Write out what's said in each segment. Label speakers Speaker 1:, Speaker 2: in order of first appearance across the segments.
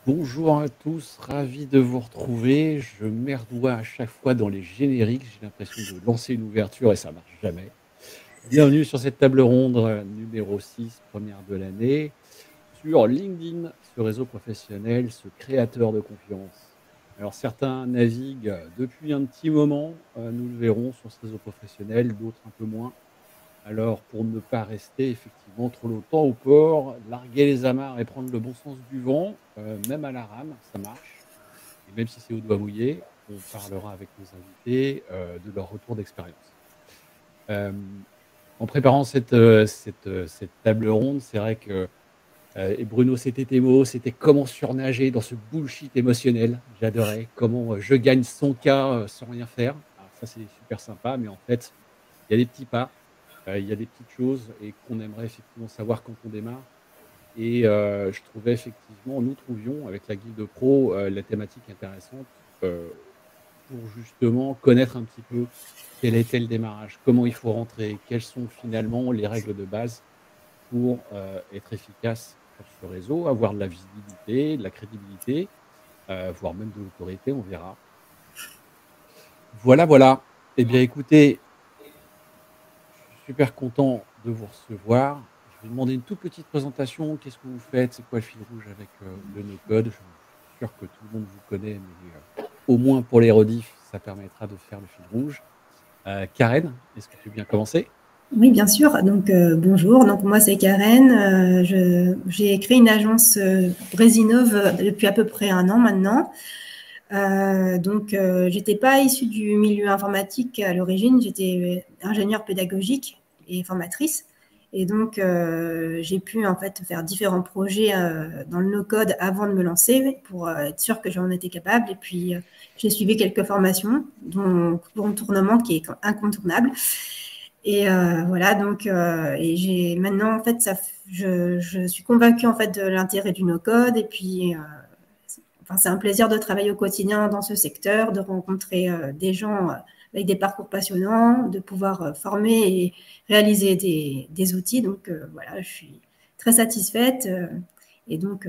Speaker 1: Bonjour à tous, ravi de vous retrouver. Je merdois à chaque fois dans les génériques. J'ai l'impression de lancer une ouverture et ça marche jamais. Bienvenue sur cette table ronde numéro 6, première de l'année, sur LinkedIn, ce réseau professionnel, ce créateur de confiance. Alors certains naviguent depuis un petit moment, nous le verrons sur ce réseau professionnel, d'autres un peu moins. Alors, pour ne pas rester effectivement trop longtemps au port, larguer les amarres et prendre le bon sens du vent, même à la rame, ça marche. Et même si c'est au doigt mouillé, on parlera avec nos invités de leur retour d'expérience. En préparant cette table ronde, c'est vrai que et Bruno, c'était tes mots, c'était comment surnager dans ce bullshit émotionnel. J'adorais comment je gagne 100K sans rien faire. Alors ça, c'est super sympa, mais en fait, il y a des petits pas. Il y a des petites choses et qu'on aimerait effectivement savoir quand on démarre et je trouvais effectivement nous trouvions avec la guilde pro, la thématique intéressante, heu, pour justement connaître un petit peu quel était le démarrage, comment il faut rentrer, quelles sont finalement les règles de base pour, être efficace sur ce réseau, avoir de la visibilité, de la crédibilité, voire même de l'autorité, on verra. Voilà, voilà. Eh bien écoutez, je suis super content de vous recevoir. Je vais demander une toute petite présentation. Qu'est-ce que vous faites? C'est quoi le fil rouge avec le no-code? Je suis sûr que tout le monde vous connaît, mais au moins pour les rediffs, ça permettra de faire le fil rouge. Karen, est-ce que tu veux bien commencer?
Speaker 2: Oui, bien sûr. Donc, bonjour. Donc, moi, c'est Karen. J'ai créé une agence Brésinov depuis à peu près un an maintenant. J'étais pas issue du milieu informatique à l'origine. J'étais ingénieure pédagogique et formatrice. Et donc, j'ai pu en fait faire différents projets dans le no-code avant de me lancer pour être sûre que j'en étais capable. Et puis, j'ai suivi quelques formations, dont Contournement qui est incontournable. Et voilà, donc, et j'ai maintenant, en fait, je suis convaincue en fait de l'intérêt du no-code. Et puis, enfin, c'est un plaisir de travailler au quotidien dans ce secteur, de rencontrer des gens avec des parcours passionnants, de pouvoir former et réaliser des outils. Donc, voilà, je suis très satisfaite. Et donc,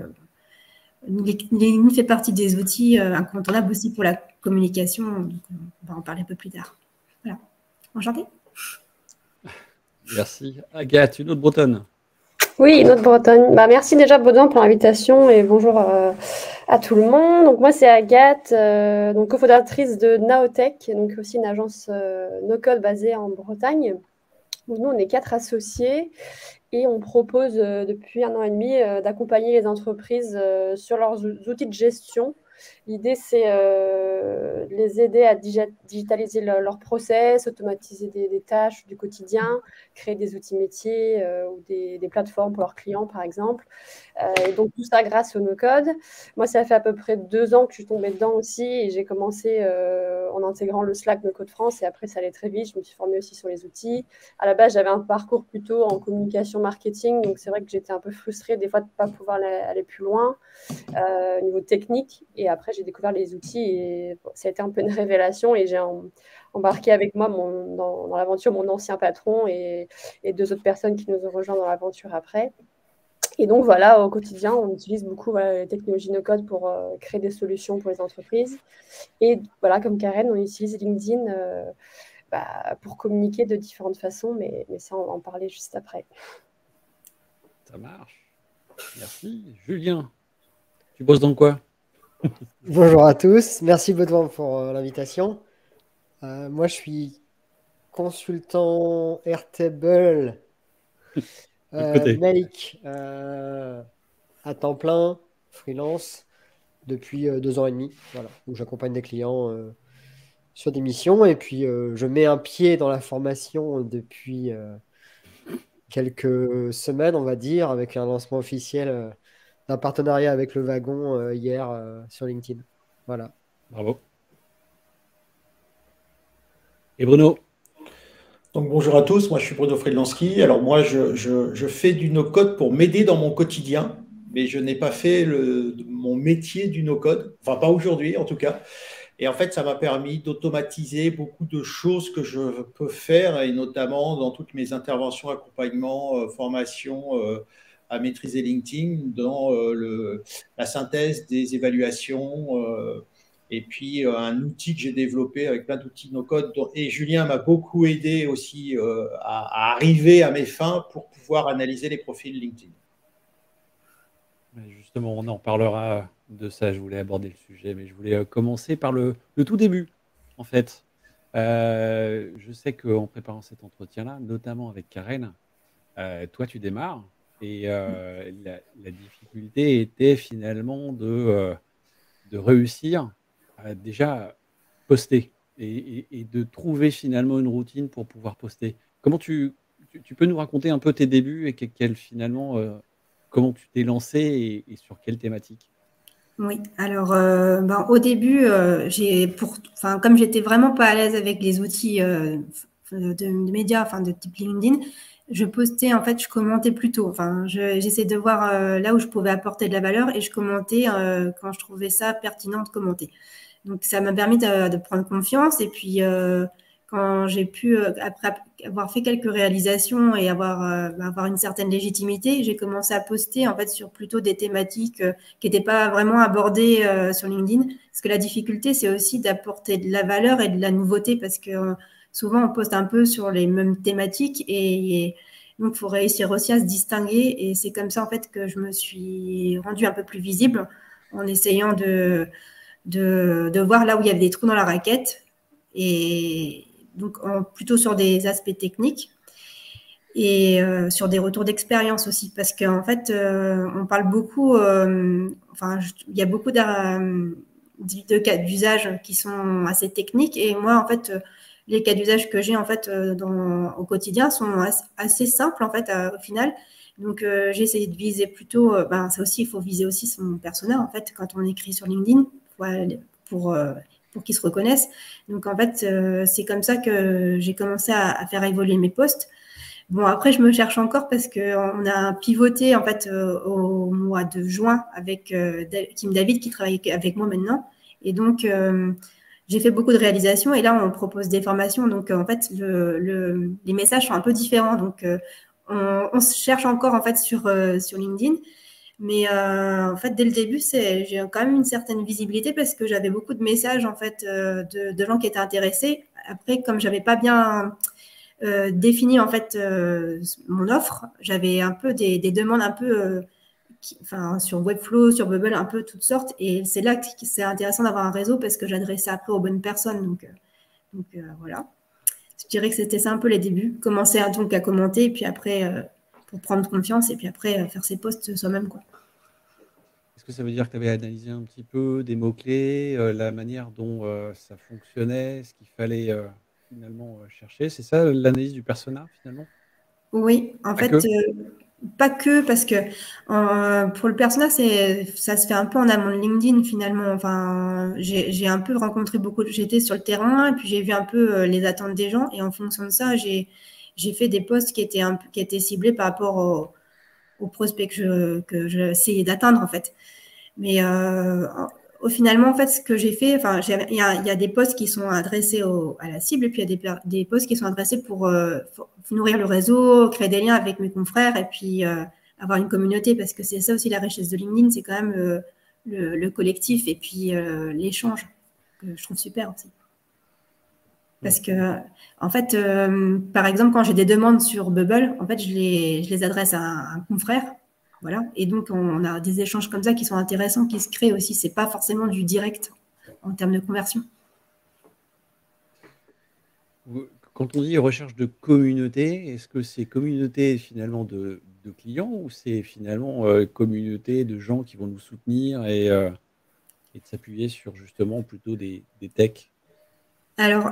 Speaker 2: LinkedIn fait partie des outils incontournables aussi pour la communication. Donc, on va en parler un peu plus tard. Voilà. Enchantée.
Speaker 1: Merci. Agathe, une autre bretonne.
Speaker 3: Oui, notre Bretagne. Bah, merci déjà Baudouin pour l'invitation et bonjour à tout le monde. Donc moi c'est Agathe, donc cofondatrice de Naotech, donc aussi une agence no-code basée en Bretagne. Donc nous on est 4 associés et on propose depuis un an et demi d'accompagner les entreprises sur leurs outils de gestion. L'idée, c'est de les aider à digitaliser leur process, automatiser des tâches du quotidien, créer des outils métiers ou des plateformes pour leurs clients, par exemple. Et donc, tout ça grâce au no-code. Moi, ça fait à peu près 2 ans que je suis tombée dedans aussi et j'ai commencé en intégrant le Slack No-Code France et après, ça allait très vite. Je me suis formée aussi sur les outils. À la base, j'avais un parcours plutôt en communication marketing, donc c'est vrai que j'étais un peu frustrée des fois de ne pas pouvoir aller plus loin au niveau technique. Et après, j'ai découvert les outils et ça a été un peu une révélation et j'ai embarqué avec moi dans l'aventure mon ancien patron et 2 autres personnes qui nous ont rejoints dans l'aventure après. Et donc voilà, au quotidien, on utilise beaucoup les technologies no-code pour créer des solutions pour les entreprises. Et voilà, comme Karen, on utilise LinkedIn pour communiquer de différentes façons, mais ça, on va en parler juste après.
Speaker 1: Ça marche. Merci. Julien, tu bosses dans quoi?
Speaker 4: Bonjour à tous, merci Baudouin pour l'invitation. Moi, je suis consultant Airtable
Speaker 1: De l'autre côté.
Speaker 4: Make à temps plein, freelance, depuis 2 ans et demi. Voilà, où j'accompagne des clients sur des missions et puis je mets un pied dans la formation depuis quelques semaines, on va dire, avec un lancement officiel d'un partenariat avec le wagon hier sur LinkedIn. Voilà.
Speaker 1: Bravo. Et Bruno?
Speaker 5: Donc bonjour à tous, moi je suis Bruno Friedlanski. Alors moi je fais du no-code pour m'aider dans mon quotidien, mais je n'ai pas fait mon métier du no-code, enfin pas aujourd'hui en tout cas. Et en fait ça m'a permis d'automatiser beaucoup de choses que je peux faire et notamment dans toutes mes interventions, accompagnement, formation à maîtriser LinkedIn dans la synthèse des évaluations et puis un outil que j'ai développé avec plein d'outils no-code. Et Julien m'a beaucoup aidé aussi à arriver à mes fins pour pouvoir analyser les profils LinkedIn.
Speaker 1: Justement, on en parlera de ça. Je voulais aborder le sujet, mais je voulais commencer par le tout début, en fait. Je sais qu'en préparant cet entretien-là, notamment avec Karen, toi, tu démarres et la difficulté était finalement de réussir à déjà poster et de trouver finalement une routine pour pouvoir poster. Comment tu peux nous raconter un peu tes débuts et finalement, comment tu t'es lancé et sur quelle thématique?
Speaker 2: Oui, alors au début, comme j'étais vraiment pas à l'aise avec les outils de médias, enfin de type LinkedIn, je postais, en fait, je commentais plutôt. Enfin, j'essaie de voir là où je pouvais apporter de la valeur et je commentais quand je trouvais ça pertinent de commenter. Donc, ça m'a permis de prendre confiance. Et puis, quand j'ai pu, après avoir fait quelques réalisations et avoir une certaine légitimité, j'ai commencé à poster en fait sur plutôt des thématiques qui n'étaient pas vraiment abordées sur LinkedIn. Parce que la difficulté, c'est aussi d'apporter de la valeur et de la nouveauté parce que souvent, on poste un peu sur les mêmes thématiques et donc, il faut réussir aussi à se distinguer. Et c'est comme ça, en fait, que je me suis rendue un peu plus visible en essayant de voir là où il y avait des trous dans la raquette et donc plutôt sur des aspects techniques et sur des retours d'expérience aussi parce qu'en fait on parle beaucoup il y a beaucoup de cas d'usage qui sont assez techniques et moi en fait les cas d'usage que j'ai en fait au quotidien sont assez simples en fait au final. Donc, j'ai essayé de viser plutôt, ça aussi, il faut viser aussi son persona, en fait, quand on écrit sur LinkedIn, pour qu'ils se reconnaissent. Donc, en fait, c'est comme ça que j'ai commencé à faire évoluer mes posts. Bon, après, je me cherche encore parce qu'on a pivoté, en fait, au mois de juin avec Kim David, qui travaille avec moi maintenant. Et donc, j'ai fait beaucoup de réalisations et là, on propose des formations. Donc, en fait, les messages sont un peu différents. Donc, on se cherche encore en fait sur LinkedIn, mais en fait dès le début j'ai quand même une certaine visibilité parce que j'avais beaucoup de messages en fait de gens qui étaient intéressés. Après, comme j'avais pas bien défini en fait mon offre, j'avais un peu des demandes un peu sur Webflow, sur Bubble, un peu toutes sortes, et c'est là que c'est intéressant d'avoir un réseau parce que j'adressais après aux bonnes personnes. Donc voilà. Je dirais que c'était ça un peu les débuts. Commencer donc à commenter, et puis après, pour prendre confiance, et puis après, faire ses posts soi-même, quoi.
Speaker 1: Est-ce que ça veut dire que tu avais analysé un petit peu des mots-clés, la manière dont ça fonctionnait, ce qu'il fallait finalement chercher? C'est ça l'analyse du persona finalement?
Speaker 2: Oui, en
Speaker 1: Pas
Speaker 2: fait,
Speaker 1: que?
Speaker 2: pas que parce que pour le persona, ça se fait un peu en amont de LinkedIn finalement. Enfin, j'ai un peu rencontré j'étais sur le terrain, et puis j'ai vu un peu les attentes des gens, et en fonction de ça, j'ai fait des posts qui étaient ciblés par rapport aux prospects que j'essayais d'atteindre en fait. Mais finalement, en fait, ce que j'ai fait, enfin, il y a des posts qui sont adressés à la cible, et puis il y a des posts qui sont adressés pour nourrir le réseau, créer des liens avec mes confrères, et puis avoir une communauté, parce que c'est ça aussi la richesse de LinkedIn, c'est quand même le collectif et puis l'échange, que je trouve super aussi. Parce que, en fait, par exemple, quand j'ai des demandes sur Bubble, en fait, je les adresse à un confrère. Voilà. Et donc, on a des échanges comme ça qui sont intéressants, qui se créent aussi. Ce n'est pas forcément du direct en termes de conversion.
Speaker 1: Quand on dit recherche de communauté, est-ce que c'est communauté finalement de clients ou c'est finalement communauté de gens qui vont nous soutenir et de s'appuyer sur justement plutôt des techs?
Speaker 2: Alors,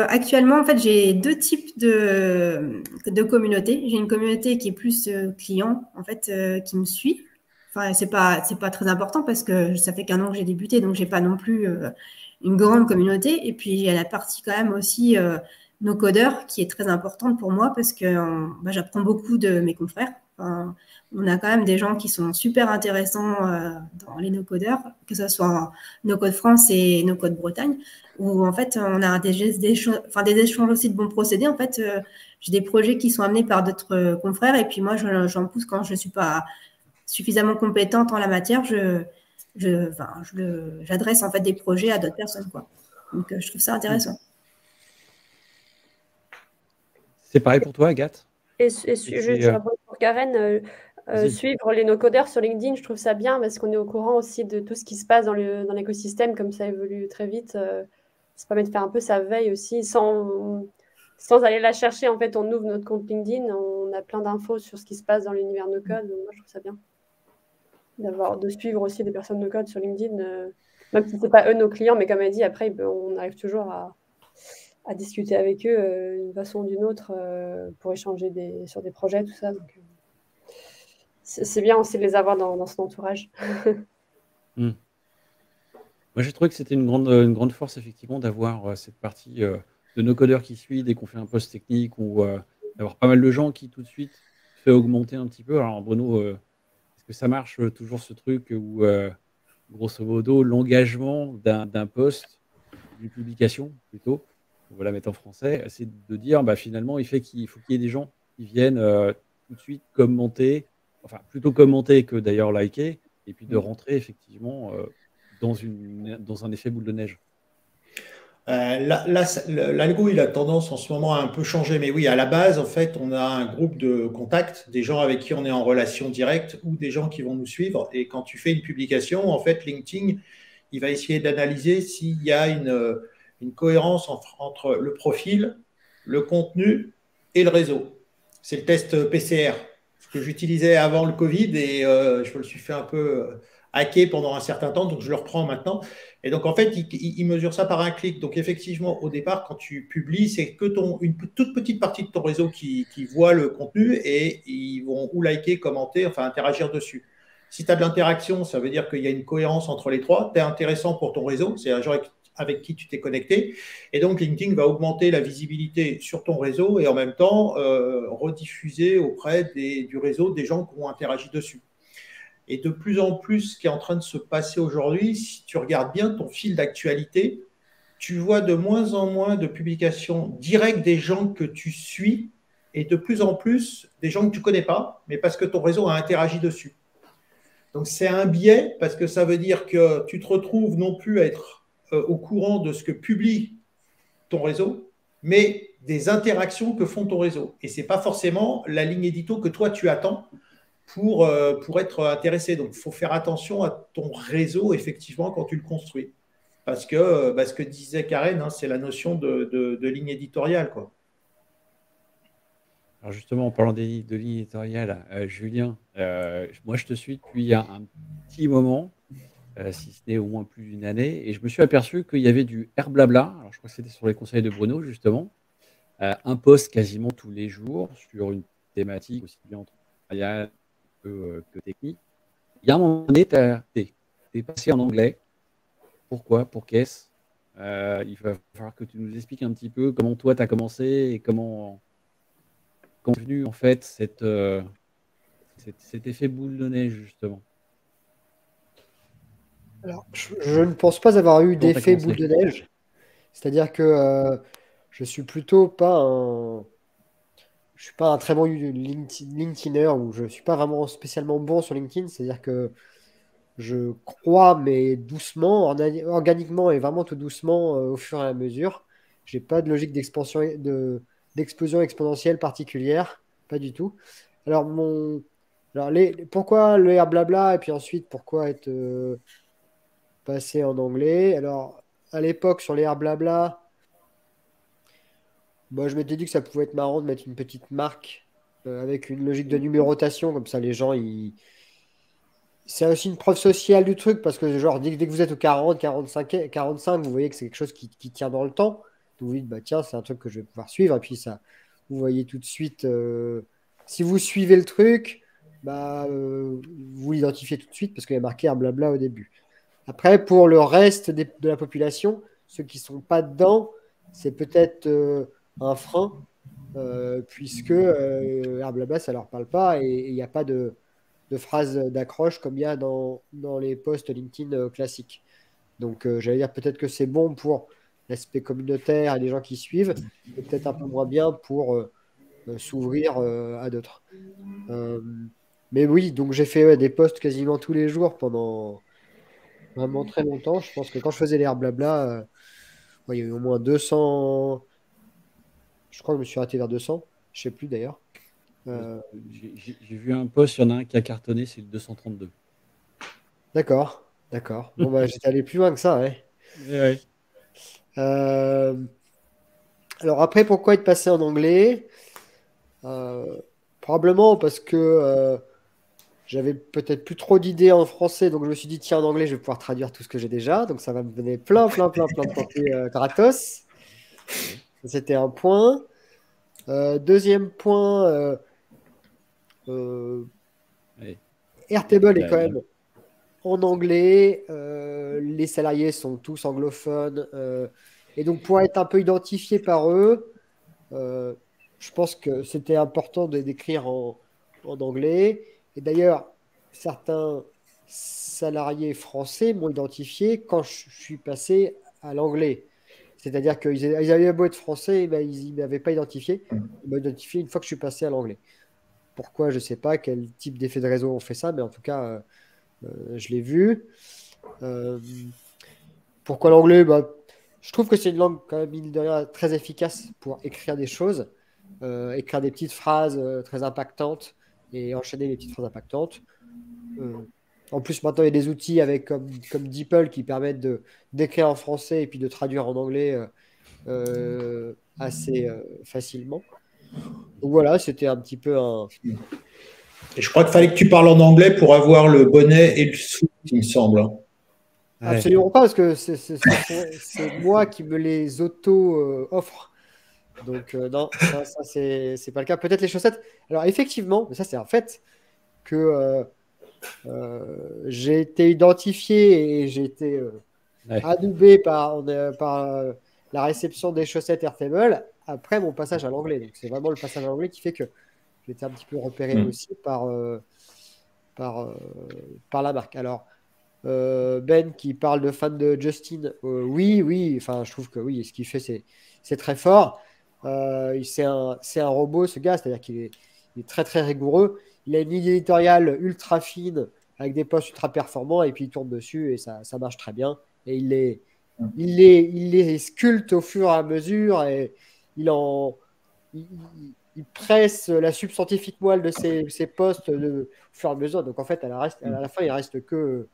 Speaker 2: actuellement, en fait, j'ai deux types de communautés. J'ai une communauté qui est plus client, en fait, qui me suit. Enfin, c'est pas très important parce que ça fait qu'1 an que j'ai débuté, donc j'ai pas non plus une grande communauté. Et puis, il y a la partie quand même aussi no codeurs qui est très importante pour moi parce que j'apprends beaucoup de mes confrères. Enfin, on a quand même des gens qui sont super intéressants dans les no-codeurs, que ce soit en No-Code France et No-Code Bretagne, où en fait on a des échanges aussi de bons procédés. En fait, j'ai des projets qui sont amenés par d'autres confrères, et puis moi j'en pousse quand je ne suis pas suffisamment compétente en la matière, j'adresse en fait des projets à d'autres personnes, quoi. Donc je trouve ça intéressant.
Speaker 1: C'est pareil pour toi, Agathe?
Speaker 3: Et je réponds pour Karen, suivre les no-codeurs sur LinkedIn, je trouve ça bien parce qu'on est au courant aussi de tout ce qui se passe dans l'écosystème, comme ça évolue très vite. Ça permet de faire un peu sa veille aussi, sans aller la chercher. En fait, on ouvre notre compte LinkedIn, on a plein d'infos sur ce qui se passe dans l'univers no-code. Donc moi, je trouve ça bien de suivre aussi des personnes no-code sur LinkedIn, même si ce n'est pas eux nos clients, mais comme elle dit, après, on arrive toujours à discuter avec eux d'une façon ou d'une autre pour échanger sur des projets, tout ça. Donc, c'est bien aussi de les avoir dans son entourage.
Speaker 1: Moi, j'ai trouvé que c'était une grande force, effectivement, d'avoir cette partie de nos codeurs qui suit dès qu'on fait un post technique ou d'avoir pas mal de gens qui, tout de suite, fait augmenter un petit peu. Alors, Bruno, est-ce que ça marche toujours ce truc où, grosso modo, l'engagement d'un post, d'une publication plutôt, on va la mettre en français, c'est de dire finalement, il faut qu'il y ait des gens qui viennent tout de suite commenter, enfin plutôt commenter que d'ailleurs liker, et puis de rentrer effectivement dans un effet boule de neige.
Speaker 5: L'algo, il a tendance en ce moment à un peu changer, mais oui, à la base, en fait, on a un groupe de contacts, des gens avec qui on est en relation directe ou des gens qui vont nous suivre. Et quand tu fais une publication, en fait, LinkedIn, il va essayer d'analyser s'il y a une cohérence entre le profil, le contenu et le réseau. C'est le test PCR, ce que j'utilisais avant le Covid et je me le suis fait un peu hacker pendant un certain temps, donc je le reprends maintenant. Et donc, en fait, il mesure ça par un clic. Donc, effectivement, au départ, quand tu publies, c'est que une toute petite partie de ton réseau qui voit le contenu et ils vont ou liker, commenter, enfin interagir dessus. Si tu as de l'interaction, ça veut dire qu'il y a une cohérence entre les trois. Tu es intéressant pour ton réseau, c'est un genre avec qui tu t'es connecté. Et donc, LinkedIn va augmenter la visibilité sur ton réseau et en même temps rediffuser auprès du réseau des gens qui ont interagi dessus. Et de plus en plus, ce qui est en train de se passer aujourd'hui, si tu regardes bien ton fil d'actualité, tu vois de moins en moins de publications directes des gens que tu suis et de plus en plus des gens que tu ne connais pas, mais parce que ton réseau a interagi dessus. Donc, c'est un biais parce que ça veut dire que tu te retrouves non plus à être au courant de ce que publie ton réseau, mais des interactions que font ton réseau. Et ce n'est pas forcément la ligne édito que toi, tu attends pour être intéressé. Donc, il faut faire attention à ton réseau, effectivement, quand tu le construis. Parce que ce que disait Karen, hein, c'est la notion de ligne éditoriale, quoi.
Speaker 1: Alors justement, en parlant de ligne éditoriale, Julien, moi je te suis depuis un petit moment, si ce n'est au moins plus d'une année, et je me suis aperçu qu'il y avait du blabla. Alors je crois que c'était sur les conseils de Bruno, justement. Un post quasiment tous les jours sur une thématique aussi bien entrepreneuriale que technique. Il y a un moment donné, tu es passé en anglais. Pourquoi? Pour qu'est-ce? Il va falloir que tu nous expliques un petit peu comment toi tu as commencé et comment est venu en fait cet effet boule de neige, justement.
Speaker 4: Alors, je ne pense pas avoir eu d'effet boule de neige. C'est-à-dire que je suis plutôt pas je suis pas un très bon LinkedIner ou je suis pas vraiment spécialement bon sur LinkedIn. C'est-à-dire que je crois, mais doucement, organiquement et vraiment tout doucement au fur et à mesure. J'ai pas de logique d'explosion exponentielle particulière, pas du tout. Alors, pourquoi le blabla et puis ensuite pourquoi être passé en anglais? Alors, à l'époque, sur les blabla, moi, je m'étais dit que ça pouvait être marrant de mettre une petite marque avec une logique de numérotation, comme ça les gens, c'est aussi une preuve sociale du truc, parce que genre, dès que vous êtes au 40, 45, 45, vous voyez que c'est quelque chose qui tient dans le temps. Vous vous dites, bah tiens, c'est un truc que je vais pouvoir suivre. Et puis ça, vous voyez tout de suite, si vous suivez le truc, vous l'identifiez tout de suite parce qu'il y a marqué un blabla au début. Après, pour le reste de la population, ceux qui ne sont pas dedans, c'est peut-être un frein. puisque Blabla, ça ne leur parle pas et il n'y a pas de phrases d'accroche comme il y a dans les posts LinkedIn classiques. Donc, j'allais dire peut-être que c'est bon pour l'aspect communautaire et les gens qui suivent, et peut-être un peu moins bien pour s'ouvrir à d'autres. Mais oui, donc j'ai fait des posts quasiment tous les jours pendant vraiment très longtemps. Je pense que quand je faisais les Blabla, il y a eu au moins 200. Je crois que je me suis arrêté vers 200. Je sais plus d'ailleurs.
Speaker 1: J'ai vu un post, il y en a un qui a cartonné, c'est le 232.
Speaker 4: D'accord. Bon, bah, j'étais allé plus loin que ça, ouais.
Speaker 1: Ouais.
Speaker 4: Alors après, pourquoi être passé en anglais? Probablement parce que j'avais peut-être plus trop d'idées en français, donc je me suis dit, tiens, en anglais, je vais pouvoir traduire tout ce que j'ai déjà, donc ça va me donner plein de papiers gratos. C'était un point. Deuxième point, Airtable est quand même en anglais, les salariés sont tous anglophones, et donc pour être un peu identifié par eux, je pense que c'était important d'écrire en anglais. Et d'ailleurs, certains salariés français m'ont identifié quand je suis passé à l'anglais. C'est-à-dire qu'ils avaient beau être français, ben, ils ne m'avaient pas identifié. Ils m'ont identifié une fois que je suis passé à l'anglais. Pourquoi, je ne sais pas quel type d'effet de réseau ont fait ça, mais en tout cas, je l'ai vu. Pourquoi l'anglais? Bah, je trouve que c'est une langue, quand même, mine de rien, très efficace pour écrire des choses, écrire des petites phrases très impactantes et enchaîner les petites phrases impactantes. En plus, maintenant, il y a des outils comme DeepL qui permettent d'écrire en français et puis de traduire en anglais assez facilement. Donc voilà, c'était un petit peu un.
Speaker 5: Et je crois qu'il fallait que tu parles en anglais pour avoir le bonnet et le sou, il me semble.
Speaker 4: Absolument pas, parce que c'est moi qui me les auto-offre. Donc non, ça c'est pas le cas. Peut-être les chaussettes. Alors effectivement, mais ça c'est un fait que j'ai été identifié et j'ai été adoubé par la réception des chaussettes Airtable après mon passage à l'anglais. Donc c'est vraiment le passage à l'anglais qui fait que j'ai été un petit peu repéré aussi par la marque. Alors Ben qui parle de fan de Justin, oui, enfin je trouve que oui, ce qu'il fait c'est très fort. C'est un robot ce gars, c'est-à-dire qu'il est très très rigoureux. Il a une ligne éditoriale ultra fine avec des posts ultra performants et puis il tourne dessus et ça marche très bien. Et il les sculpte au fur et à mesure et il presse la subscientifique moelle de ses posts au fur et à mesure. Donc en fait, à la fin, il reste que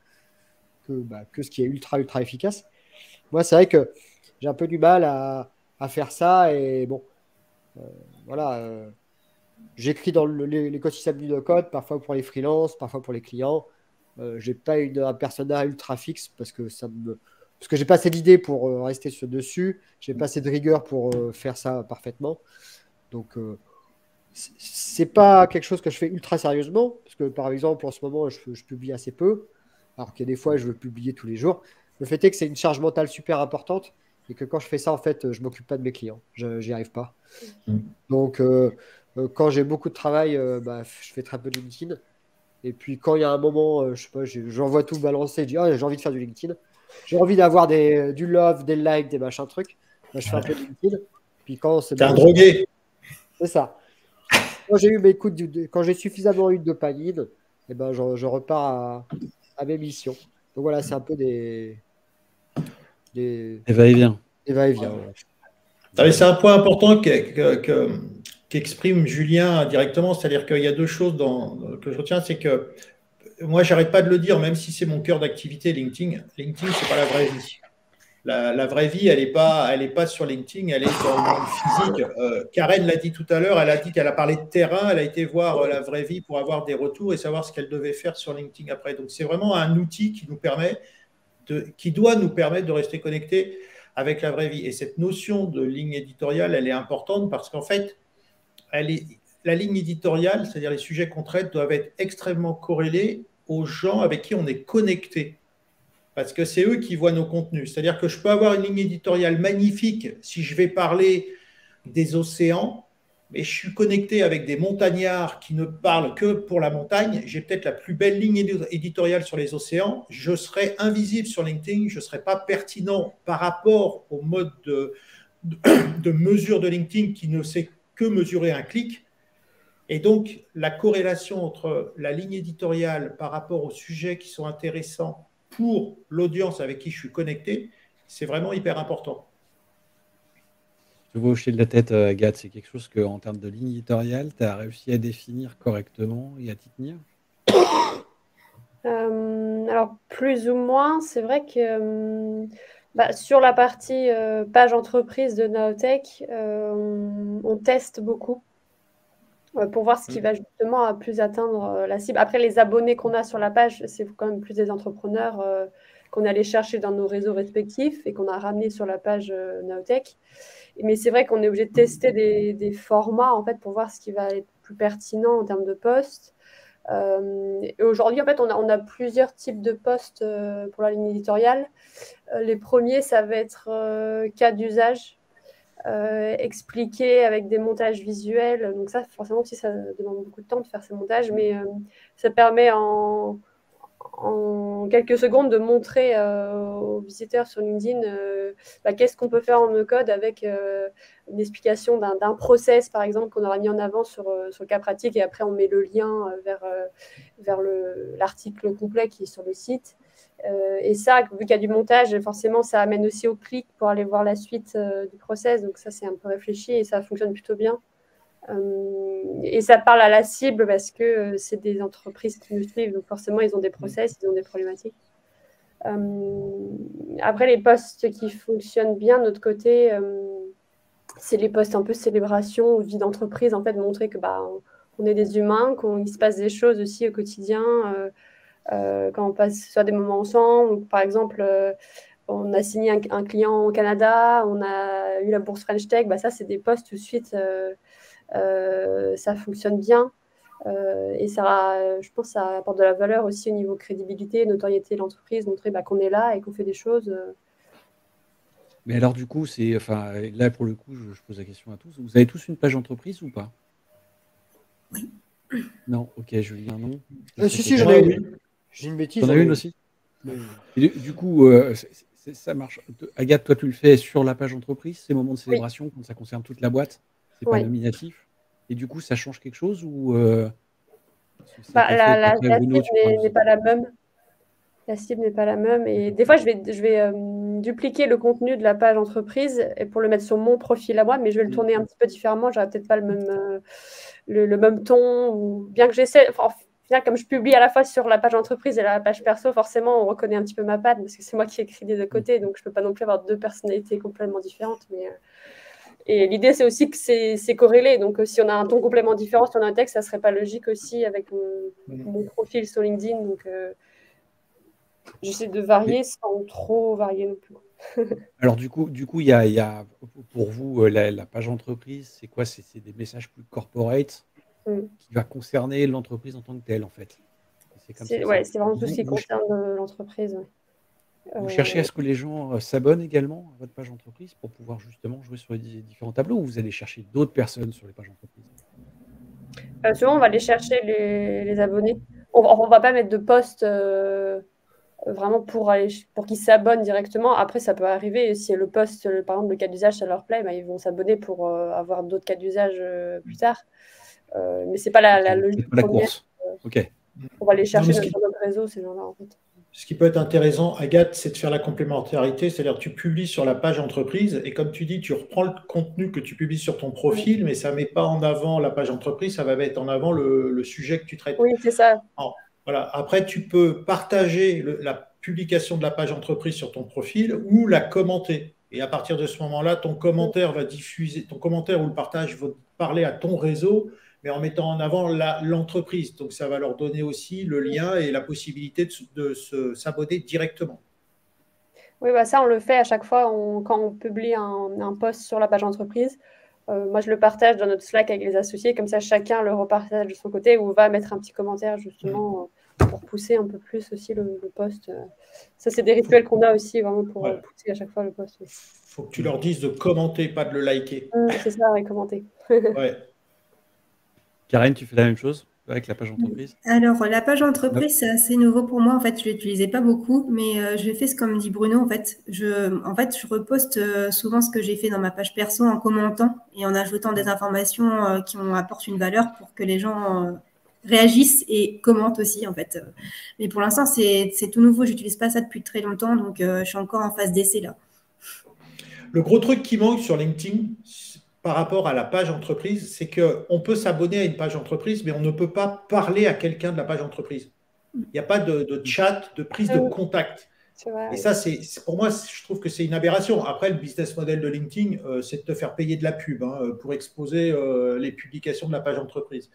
Speaker 4: ce qui est ultra efficace. Moi, c'est vrai que j'ai un peu du mal à faire ça et bon, voilà. J'écris dans les quotidiens du no-code, parfois pour les freelances, parfois pour les clients. J'ai pas un persona ultra fixe parce que j'ai pas assez d'idées pour rester dessus. J'ai pas assez de rigueur pour faire ça parfaitement. Donc c'est pas quelque chose que je fais ultra sérieusement parce que par exemple en ce moment je publie assez peu, alors qu'il y a des fois je veux publier tous les jours. Le fait est que c'est une charge mentale super importante et que quand je fais ça en fait je m'occupe pas de mes clients, j'y arrive pas. Donc quand j'ai beaucoup de travail, je fais très peu de LinkedIn. Et puis quand il y a un moment, je sais pas, j'envoie tout balancer, je dis j'ai envie de faire du LinkedIn, j'ai envie d'avoir du love, des likes, des machins trucs. Je fais un peu de LinkedIn. Puis quand c'est
Speaker 5: un drogué.
Speaker 4: C'est ça. Quand j'ai suffisamment eu de dopamine, et ben je repars à mes missions. Donc voilà, c'est un peu des
Speaker 1: va-et-vient.
Speaker 4: Des va-et-vient.
Speaker 5: C'est un point important qu'exprime Julien directement, c'est-à-dire qu'il y a deux choses que je retiens, c'est que moi, j'arrête pas de le dire, même si c'est mon cœur d'activité LinkedIn. LinkedIn, c'est pas la vraie vie. La vraie vie, elle n'est pas sur LinkedIn, elle est dans le monde physique. Karen l'a dit tout à l'heure, elle a dit qu'elle a parlé de terrain, elle a été voir la vraie vie pour avoir des retours et savoir ce qu'elle devait faire sur LinkedIn après. Donc, c'est vraiment un outil qui doit nous permettre de rester connectés avec la vraie vie. Et cette notion de ligne éditoriale, elle est importante parce qu'en fait, la ligne éditoriale, c'est-à-dire les sujets qu'on traite, doivent être extrêmement corrélés aux gens avec qui on est connecté. Parce que c'est eux qui voient nos contenus. C'est-à-dire que je peux avoir une ligne éditoriale magnifique si je vais parler des océans, mais je suis connecté avec des montagnards qui ne parlent que pour la montagne. J'ai peut-être la plus belle ligne éditoriale sur les océans. Je serai invisible sur LinkedIn, je ne serai pas pertinent par rapport au mode de mesure de LinkedIn qui ne sait que mesurer un clic. Et donc, la corrélation entre la ligne éditoriale par rapport aux sujets qui sont intéressants pour l'audience avec qui je suis connecté, c'est vraiment hyper important.
Speaker 1: Je vois hocher de la tête, Agathe. C'est quelque chose qu'en termes de ligne éditoriale, tu as réussi à définir correctement et à t'y tenir?
Speaker 3: Alors, plus ou moins, c'est vrai que sur la partie page entreprise de Naotech, on teste beaucoup pour voir ce qui va justement à plus atteindre la cible. Après, les abonnés qu'on a sur la page, c'est quand même plus des entrepreneurs qu'on est allé chercher dans nos réseaux respectifs et qu'on a ramené sur la page Naotech. Mais c'est vrai qu'on est obligé de tester des formats en fait, pour voir ce qui va être plus pertinent en termes de posts. Et aujourd'hui, en fait, on a plusieurs types de posts pour la ligne éditoriale. Les premiers, ça va être cas d'usage, expliqué avec des montages visuels. Donc ça, forcément, aussi, ça demande beaucoup de temps de faire ces montages, mais ça permet en quelques secondes de montrer aux visiteurs sur LinkedIn qu'est-ce qu'on peut faire en no-code avec une explication d'un process, par exemple, qu'on aura mis en avant sur le cas pratique, et après on met le lien vers l'article complet qui est sur le site. Et ça, vu qu'il y a du montage, forcément, ça amène aussi au clic pour aller voir la suite du process. Donc ça, c'est un peu réfléchi et ça fonctionne plutôt bien. Et ça parle à la cible parce que c'est des entreprises qui nous suivent, donc forcément ils ont des process, ils ont des problématiques. Après, les posts qui fonctionnent bien de notre côté, c'est les posts un peu célébration ou vie d'entreprise, en fait, montrer que on est des humains, qu'il se passe des choses aussi au quotidien, quand on passe soit des moments ensemble, ou, par exemple on a signé un client au Canada, on a eu la bourse French Tech, ça c'est des posts tout de suite. Ça fonctionne bien et ça, je pense que ça apporte de la valeur aussi au niveau crédibilité, notoriété de l'entreprise, montrer qu'on est là et qu'on fait des choses.
Speaker 1: Mais alors du coup, là pour le coup, je pose la question à tous. Vous avez tous une page entreprise ou pas?
Speaker 2: Oui.
Speaker 1: Non, ok, Julien, non.
Speaker 4: Si, j'en ai une. J'ai une bêtise.
Speaker 1: T'en as une aussi? Et du coup, ça marche. Agathe, toi, tu le fais sur la page entreprise, ces moments de célébration, quand ça concerne toute la boîte, c'est pas nominatif. Et du coup, ça change quelque chose ou
Speaker 3: la cible n'est pas la même. La cible n'est pas la même. Et des fois, je vais dupliquer le contenu de la page entreprise et pour le mettre sur mon profil à moi, mais je vais le tourner un petit peu différemment. J'aurai peut-être pas le même ton. Ou bien que j'essaie. Enfin, comme je publie à la fois sur la page entreprise et la page perso, forcément, on reconnaît un petit peu ma patte parce que c'est moi qui écris des deux côtés, donc je ne peux pas non plus avoir deux personnalités complètement différentes. Et l'idée, c'est aussi que c'est corrélé. Donc, si on a un ton complètement différent sur un texte, ça ne serait pas logique aussi avec mon profil sur LinkedIn. Donc, j'essaie de varier sans trop varier non plus.
Speaker 1: Alors, du coup, il y a pour vous, la page entreprise, c'est quoi? C'est des messages plus corporate qui va concerner l'entreprise en tant que telle, en fait.
Speaker 3: C'est vraiment tout ce qui concerne l'entreprise.
Speaker 1: Vous cherchez à ce que les gens s'abonnent également à votre page entreprise pour pouvoir justement jouer sur les différents tableaux, ou vous allez chercher d'autres personnes sur les pages entreprises?
Speaker 3: Souvent, on va aller chercher les abonnés. On ne va pas mettre de post vraiment pour qu'ils s'abonnent directement. Après, ça peut arriver. Si le post, par exemple, le cas d'usage, ça leur plaît, ils vont s'abonner pour avoir d'autres cas d'usage plus tard. Mais ce n'est pas la logique.
Speaker 1: C'est pas la course. Ok.
Speaker 3: On va aller chercher sur notre réseau, ces gens-là, en fait.
Speaker 5: Ce qui peut être intéressant, Agathe, c'est de faire la complémentarité, c'est-à-dire que tu publies sur la page entreprise et comme tu dis, tu reprends le contenu que tu publies sur ton profil, mais ça ne met pas en avant la page entreprise, ça va mettre en avant le sujet que tu traites.
Speaker 3: Oui, c'est ça.
Speaker 5: Alors, voilà. Après, tu peux partager la publication de la page entreprise sur ton profil ou la commenter. Et à partir de ce moment-là, ton commentaire va diffuser, ton commentaire ou le partage va parler à ton réseau, mais en mettant en avant l'entreprise. Donc, ça va leur donner aussi le lien et la possibilité de s'abonner directement.
Speaker 3: Oui, ça, on le fait à chaque fois quand on publie un post sur la page entreprise. Moi, je le partage dans notre Slack avec les associés. Comme ça, chacun le repartage de son côté ou va mettre un petit commentaire, justement, pour pousser un peu plus aussi le post. Ça, c'est des rituels qu'on a aussi, vraiment, pour pousser à chaque fois le post.
Speaker 5: Il faut que tu leur dises de commenter, pas de le liker.
Speaker 3: C'est ça, commenter.
Speaker 5: Ouais.
Speaker 1: Karen, tu fais la même chose avec la page entreprise?
Speaker 2: Alors, la page entreprise, c'est assez nouveau pour moi. En fait, je ne l'utilisais pas beaucoup, mais je fais ce comme dit Bruno. En fait, je reposte souvent ce que j'ai fait dans ma page perso en commentant et en ajoutant des informations qui apportent une valeur pour que les gens réagissent et commentent aussi, en fait. Mais pour l'instant, c'est tout nouveau. Je n'utilise pas ça depuis très longtemps, donc je suis encore en phase d'essai là.
Speaker 5: Le gros truc qui manque sur LinkedIn par rapport à la page entreprise, c'est qu'on peut s'abonner à une page entreprise, mais on ne peut pas parler à quelqu'un de la page entreprise. Il n'y a pas de chat, de prise de contact. Et ça, pour moi, je trouve que c'est une aberration. Après, le business model de LinkedIn, c'est de te faire payer de la pub pour exposer les publications de la page entreprise.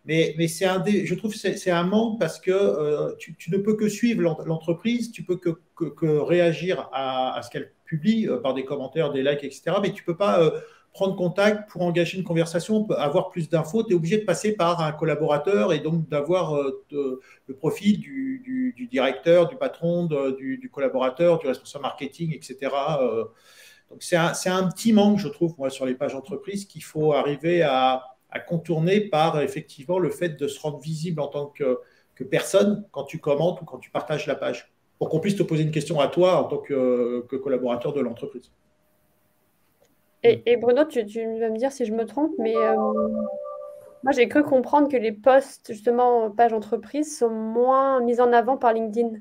Speaker 5: Mais je trouve que c'est un manque parce que tu ne peux que suivre l'entreprise, tu peux que réagir à ce qu'elle publie par des commentaires, des likes, etc. Mais tu ne peux pas prendre contact pour engager une conversation, avoir plus d'infos. Tu es obligé de passer par un collaborateur et donc d'avoir le profil du directeur, du patron, du collaborateur, du responsable marketing, etc. Donc c'est un petit manque, je trouve, moi, sur les pages entreprises qu'il faut arriver à contourner par effectivement le fait de se rendre visible en tant que personne quand tu commentes ou quand tu partages la page, pour qu'on puisse te poser une question à toi en tant que collaborateur de l'entreprise.
Speaker 3: Et Bruno, tu vas me dire si je me trompe, mais moi j'ai cru comprendre que les posts, justement, page entreprise, sont moins mis en avant par LinkedIn.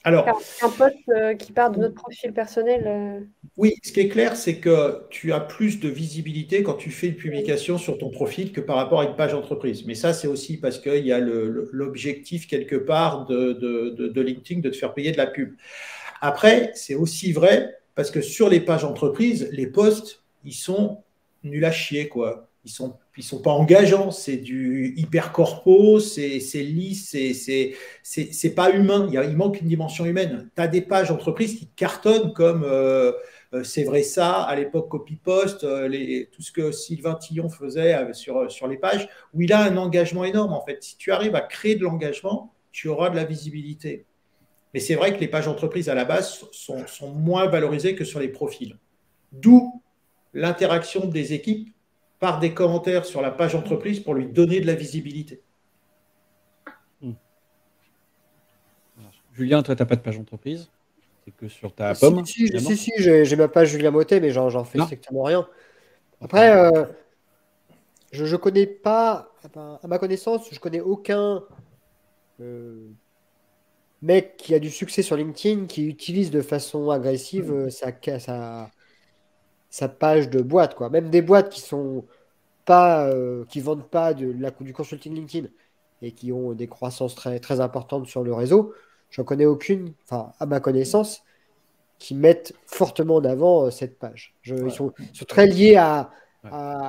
Speaker 5: Alors,
Speaker 3: un post qui part de notre profil personnel.
Speaker 5: Oui, ce qui est clair, c'est que tu as plus de visibilité quand tu fais une publication sur ton profil que par rapport à une page entreprise. Mais ça, c'est aussi parce qu'il y a l'objectif quelque part de LinkedIn de te faire payer de la pub. Après, c'est aussi vrai parce que sur les pages entreprises, les posts, ils sont nuls à chier, quoi. Ils sont pas engageants, c'est du hyper corpo, c'est lisse, c'est pas humain. Il manque une dimension humaine. Tu as des pages entreprises qui cartonnent comme c'est vrai ça, à l'époque Copypost, tout ce que Sylvain Tillon faisait sur les pages, où il a un engagement énorme en fait. Si tu arrives à créer de l'engagement, tu auras de la visibilité. Mais c'est vrai que les pages entreprises à la base sont moins valorisées que sur les profils. D'où l'interaction des équipes par des commentaires sur la page entreprise pour lui donner de la visibilité.
Speaker 1: Julien, toi, tu n'as pas de page entreprise? C'est que sur ta pomme?
Speaker 4: Si, j'ai ma page Julien Motet, mais j'en fais strictement rien. Après, je connais pas, à ma connaissance, je connais aucun mec qui a du succès sur LinkedIn qui utilise de façon agressive sa page de boîte, quoi. Même des boîtes qui sont pas, qui vendent pas du consulting LinkedIn et qui ont des croissances très, très importantes sur le réseau, j'en connais aucune, enfin, à ma connaissance, qui mettent fortement en avant cette page. Ils sont très liés à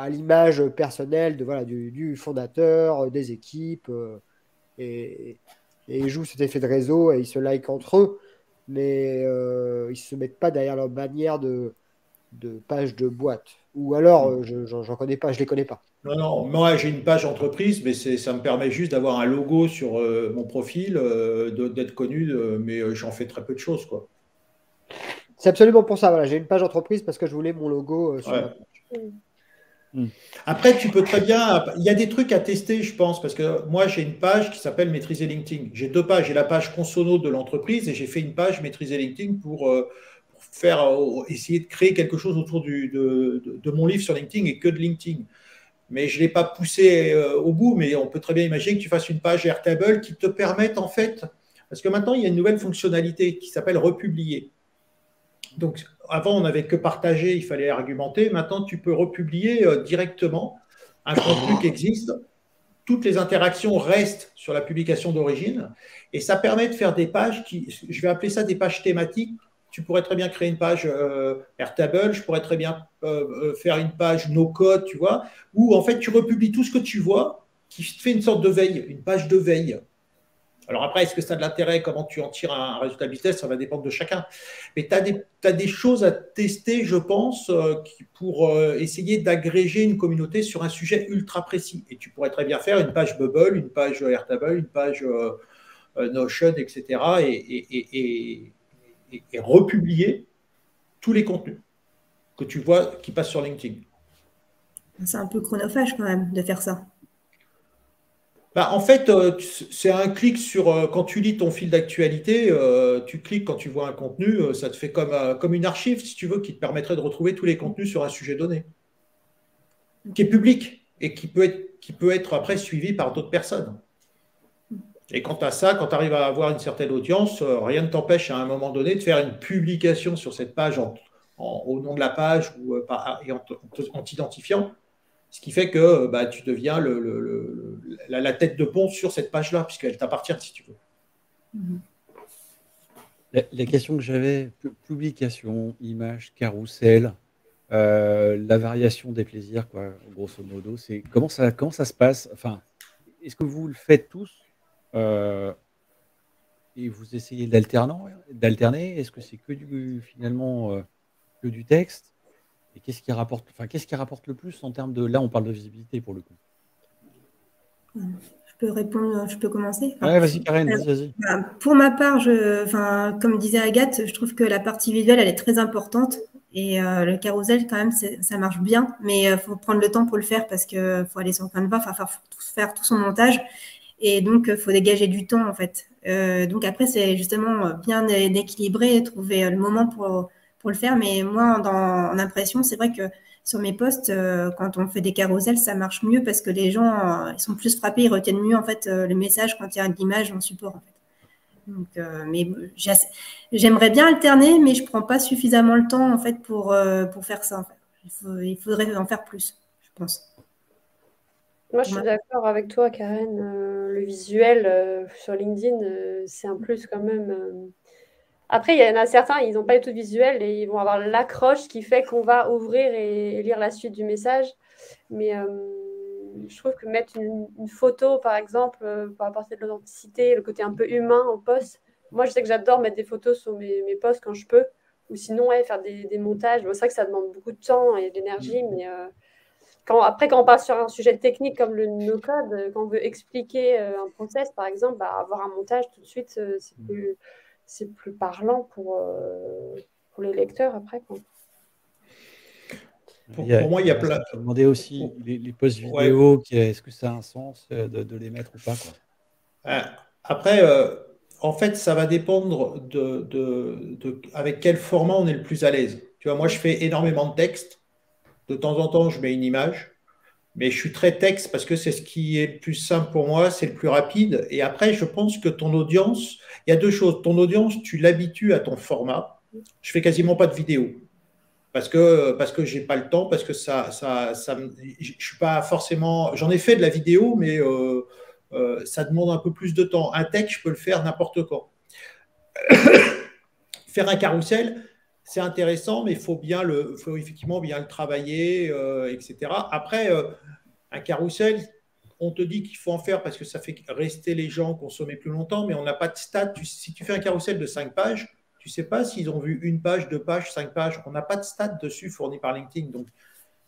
Speaker 4: l'image personnelle du fondateur, des équipes, et ils jouent cet effet de réseau et ils se like entre eux, mais ils ne se mettent pas derrière leur bannière de page de boîte. Ou alors, j'en connais pas, je les connais pas.
Speaker 5: Non, moi j'ai une page entreprise, mais ça me permet juste d'avoir un logo sur mon profil, d'être connu, mais j'en fais très peu de choses, quoi.
Speaker 4: C'est absolument pour ça. Voilà, j'ai une page entreprise parce que je voulais mon logo sur ma page.
Speaker 5: Après, tu peux très bien. Il y a des trucs à tester, je pense, parce que moi, j'ai une page qui s'appelle Maîtriser LinkedIn. J'ai deux pages. J'ai la page consono de l'entreprise et j'ai fait une page Maîtriser LinkedIn pour essayer de créer quelque chose autour de mon livre sur LinkedIn et que de LinkedIn. Mais je ne l'ai pas poussé au bout, mais on peut très bien imaginer que tu fasses une page Airtable qui te permette, en fait, parce que maintenant, il y a une nouvelle fonctionnalité qui s'appelle republier. Donc, avant, on n'avait que partagé, il fallait argumenter. Maintenant, tu peux republier directement un contenu qui existe. Toutes les interactions restent sur la publication d'origine. Et ça permet de faire des pages je vais appeler ça des pages thématiques. Tu pourrais très bien créer une page Airtable, je pourrais très bien faire une page no-code, tu vois, où en fait, tu republies tout ce que tu vois, qui fait une sorte de veille, une page de veille. Alors après, est-ce que ça a de l'intérêt? Comment tu en tires un résultat business? Ça va dépendre de chacun. Mais tu as des choses à tester, je pense, pour essayer d'agréger une communauté sur un sujet ultra précis. Et tu pourrais très bien faire une page Bubble, une page Airtable, une page Notion, etc. Et republier tous les contenus que tu vois qui passent sur LinkedIn.
Speaker 2: C'est un peu chronophage quand même de faire ça.
Speaker 5: Bah, en fait, c'est un clic sur quand tu lis ton fil d'actualité, tu cliques quand tu vois un contenu, ça te fait comme une archive, si tu veux, qui te permettrait de retrouver tous les contenus sur un sujet donné, qui est public et qui peut être après suivi par d'autres personnes. Et quant à ça, quand tu arrives à avoir une certaine audience, rien ne t'empêche à un moment donné de faire une publication sur cette page au nom de la page ou en t'identifiant. Ce qui fait que bah, tu deviens la tête de pont sur cette page-là, puisqu'elle t'appartient, si tu veux.
Speaker 1: La question que j'avais, publication, image, carrousel, la variation des plaisirs, quoi, grosso modo, c'est comment ça se passe? Enfin, est-ce que vous le faites tous et vous essayez d'alterner? Est-ce que c'est finalement que du texte? Et qu'est-ce qui rapporte le plus en termes de... Là, on parle de visibilité pour le coup.
Speaker 2: Je peux répondre, je peux commencer.
Speaker 1: Ouais, vas-y, Karen, vas-y.
Speaker 2: Pour ma part, comme disait Agathe, je trouve que la partie visuelle, elle est très importante. Et le carrousel, quand même, ça marche bien. Mais il faut prendre le temps pour le faire parce qu'il faut aller sur Canva, faire tout son montage. Et donc, il faut dégager du temps, en fait. Donc après, c'est justement bien d'équilibrer, trouver le moment pour le faire. Mais moi, en impression, c'est vrai que sur mes posts, quand on fait des carousels, ça marche mieux parce que les gens ils sont plus frappés, ils retiennent mieux en fait le message quand il y a une image en support. En fait. Donc, mais j'aimerais bien alterner, mais je prends pas suffisamment le temps en fait pour faire ça. En fait. Il faudrait en faire plus, je pense.
Speaker 3: Moi, je suis d'accord avec toi, Karen. Le visuel sur LinkedIn, c'est un plus quand même. Après, il y en a certains, ils n'ont pas du tout de visuel et ils vont avoir l'accroche qui fait qu'on va ouvrir et lire la suite du message. Mais je trouve que mettre une photo, par exemple, pour apporter de l'authenticité, le côté un peu humain au post. Moi, je sais que j'adore mettre des photos sur mes posts quand je peux. Ou sinon, faire des montages. Bon, c'est vrai que ça demande beaucoup de temps et d'énergie, mais après, quand on passe sur un sujet technique comme le no-code, quand on veut expliquer un process, par exemple, avoir un montage tout de suite, c'est plus parlant pour les lecteurs après. Quoi.
Speaker 5: Pour moi, il y a plein.
Speaker 1: Je me demandais aussi les posts vidéo, est-ce que ça a un sens de les mettre ou pas, quoi.
Speaker 5: Après, en fait, ça va dépendre avec quel format on est le plus à l'aise. Tu vois, moi, je fais énormément de texte. De temps en temps, je mets une image. Mais je suis très texte parce que c'est ce qui est le plus simple pour moi, c'est le plus rapide. Et après, je pense que ton audience, il y a deux choses. Ton audience, tu l'habitues à ton format. Je fais quasiment pas de vidéo parce que j'ai pas le temps, parce que je suis pas forcément. J'en ai fait de la vidéo, mais ça demande un peu plus de temps. Un texte, je peux le faire n'importe quand. Faire un carrousel, c'est intéressant, mais il faut effectivement bien le travailler, etc. Après, un carrousel, on te dit qu'il faut en faire parce que ça fait rester les gens consommer plus longtemps, mais on n'a pas de stats. Si tu fais un carrousel de 5 pages, tu ne sais pas s'ils ont vu 1 page, 2 pages, 5 pages. On n'a pas de stats dessus fournis par LinkedIn. Donc,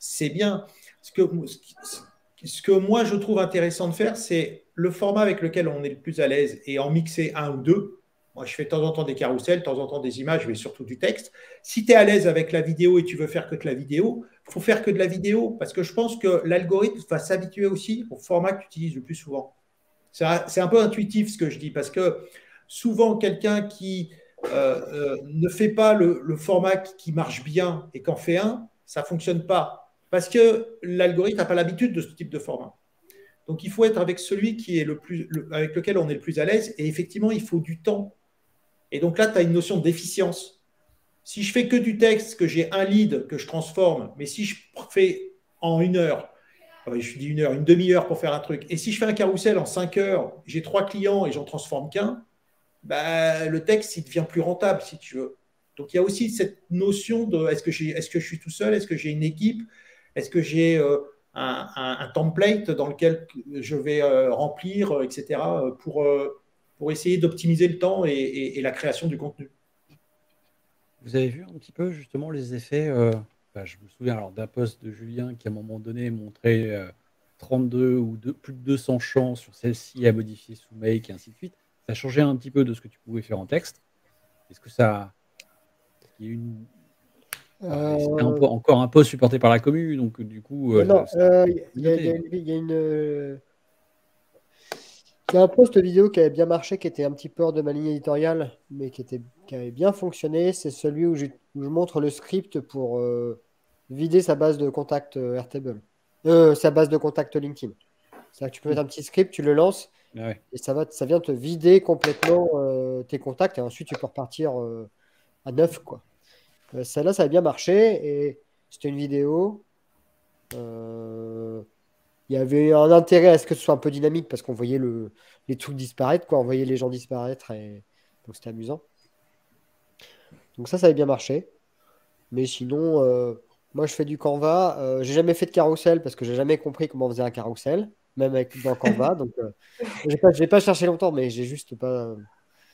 Speaker 5: c'est bien. Ce que moi, je trouve intéressant de faire, c'est le format avec lequel on est le plus à l'aise et en mixer un ou deux. Moi, je fais de temps en temps des carousels, de temps en temps des images, mais surtout du texte. Si tu es à l'aise avec la vidéo et tu veux faire que de la vidéo, il faut faire que de la vidéo parce que je pense que l'algorithme va s'habituer aussi au format que tu utilises le plus souvent. C'est un peu intuitif ce que je dis parce que souvent, quelqu'un qui ne fait pas le format qui marche bien et qu'en fait un, ça ne fonctionne pas parce que l'algorithme n'a pas l'habitude de ce type de format. Donc, il faut être avec celui qui est avec lequel on est le plus à l'aise et effectivement, il faut du temps. Et donc là, tu as une notion d'efficience. Si je fais que du texte, que j'ai un lead que je transforme, mais si je fais en 1 heure, je dis 1 heure, une demi-heure pour faire un truc, et si je fais un carrousel en 5 heures, j'ai 3 clients et j'en transforme qu'un, bah, le texte, il devient plus rentable, si tu veux. Donc, il y a aussi cette notion de est-ce que je suis tout seul, est-ce que j'ai une équipe, est-ce que j'ai un template dans lequel je vais remplir, etc., pour essayer d'optimiser le temps et la création du contenu.
Speaker 1: Vous avez vu un petit peu justement les effets je me souviens alors d'un post de Julien qui à un moment donné montrait 32 ou plus de 200 champs sur celle-ci à modifier sous Make et ainsi de suite. Ça changeait un petit peu de ce que tu pouvais faire en texte. Est-ce que ça... C'était encore un post supporté par la commune, donc du coup...
Speaker 4: non, il y a une... Il y a un post vidéo qui avait bien marché, qui était un petit peu hors de ma ligne éditoriale, mais qui avait bien fonctionné. C'est celui où je montre le script pour vider sa base de contact Airtable. Sa base de contact LinkedIn. C'est-à-dire que tu peux mettre un petit script, tu le lances,
Speaker 1: Ah ouais.
Speaker 4: et ça vient te vider complètement tes contacts, et ensuite tu peux repartir à neuf, quoi. Celle-là, ça a bien marché, et c'était une vidéo. Il y avait un intérêt à ce que ce soit un peu dynamique parce qu'on voyait les trucs disparaître, quoi. On voyait les gens disparaître et donc c'était amusant. Donc ça avait bien marché. Mais sinon, moi je fais du Canva. J'ai jamais fait de carrousel parce que j'ai jamais compris comment on faisait un carrousel, même dans Canva. Donc j'ai pas cherché longtemps, mais j'ai juste pas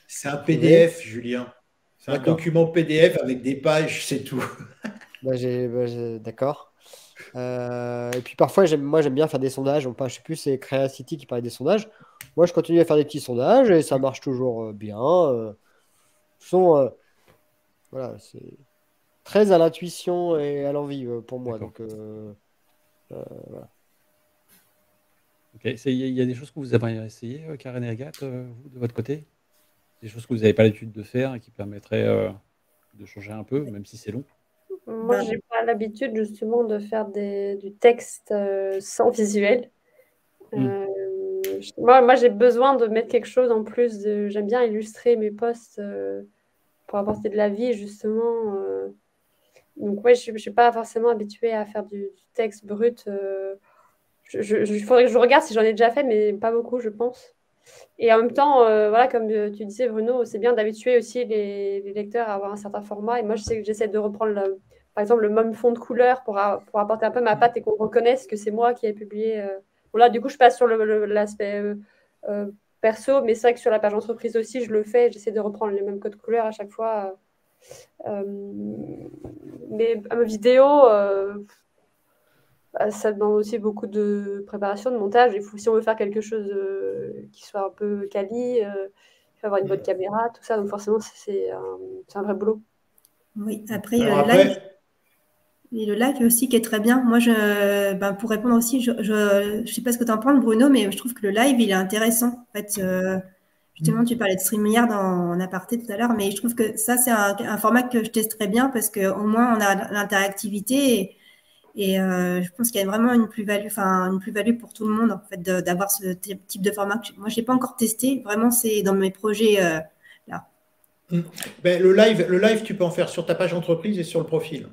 Speaker 5: C'est un
Speaker 4: trouvé.
Speaker 5: PDF, Julien. C'est un
Speaker 4: D'accord.
Speaker 5: document PDF avec des pages, c'est tout.
Speaker 4: D'accord. Et puis parfois, j'aime bien faire des sondages. Je sais plus, c'est Creacity qui parlait des sondages. Moi, je continue à faire des petits sondages et ça marche toujours bien. De toute façon, voilà, c'est très à l'intuition et à l'envie pour moi.
Speaker 1: D'accord.
Speaker 4: Donc, voilà.
Speaker 1: Ok. Il y a des choses que vous avez essayé, Karen et Agathe, vous, de votre côté? Des choses que vous n'avez pas l'habitude de faire et qui permettraient de changer un peu, même si c'est long?
Speaker 3: Moi, j'ai pas l'habitude justement de faire du texte sans visuel. Moi, j'ai besoin de mettre quelque chose en plus. J'aime bien illustrer mes posts pour apporter de la vie, justement. Donc, ouais, je ne suis pas forcément habituée à faire du texte brut. Il faudrait que je regarde si j'en ai déjà fait, mais pas beaucoup, je pense. Et en même temps, voilà, comme tu disais, Bruno, c'est bien d'habituer aussi les lecteurs à avoir un certain format. Et moi, je sais que j'essaie de reprendre, par exemple, le même fond de couleur pour apporter un peu ma patte et qu'on reconnaisse que c'est moi qui ai publié. Bon, là, du coup, je passe sur l'aspect perso, mais c'est vrai que sur la page entreprise aussi, je le fais. J'essaie de reprendre les mêmes codes couleurs à chaque fois. Mais à ma vidéo, ça demande aussi beaucoup de préparation, de montage. Si on veut faire quelque chose qui soit un peu quali, il faut avoir une bonne caméra, tout ça. Donc forcément, c'est un vrai boulot.
Speaker 2: Oui, après,
Speaker 5: Alors après,
Speaker 2: le live aussi qui est très bien. Moi, pour répondre aussi, je sais pas ce que tu en penses, Bruno, mais je trouve que le live, il est intéressant. En fait, justement, tu parlais de StreamYard en aparté tout à l'heure, mais je trouve que ça, c'est un format que je testerais bien parce qu'au moins, on a l'interactivité et je pense qu'il y a vraiment une plus-value pour tout le monde, en fait, d'avoir ce type de format. Moi, je l'ai pas encore testé. Vraiment, c'est dans mes projets là.
Speaker 5: ben, le live, tu peux en faire sur ta page entreprise et sur le profil.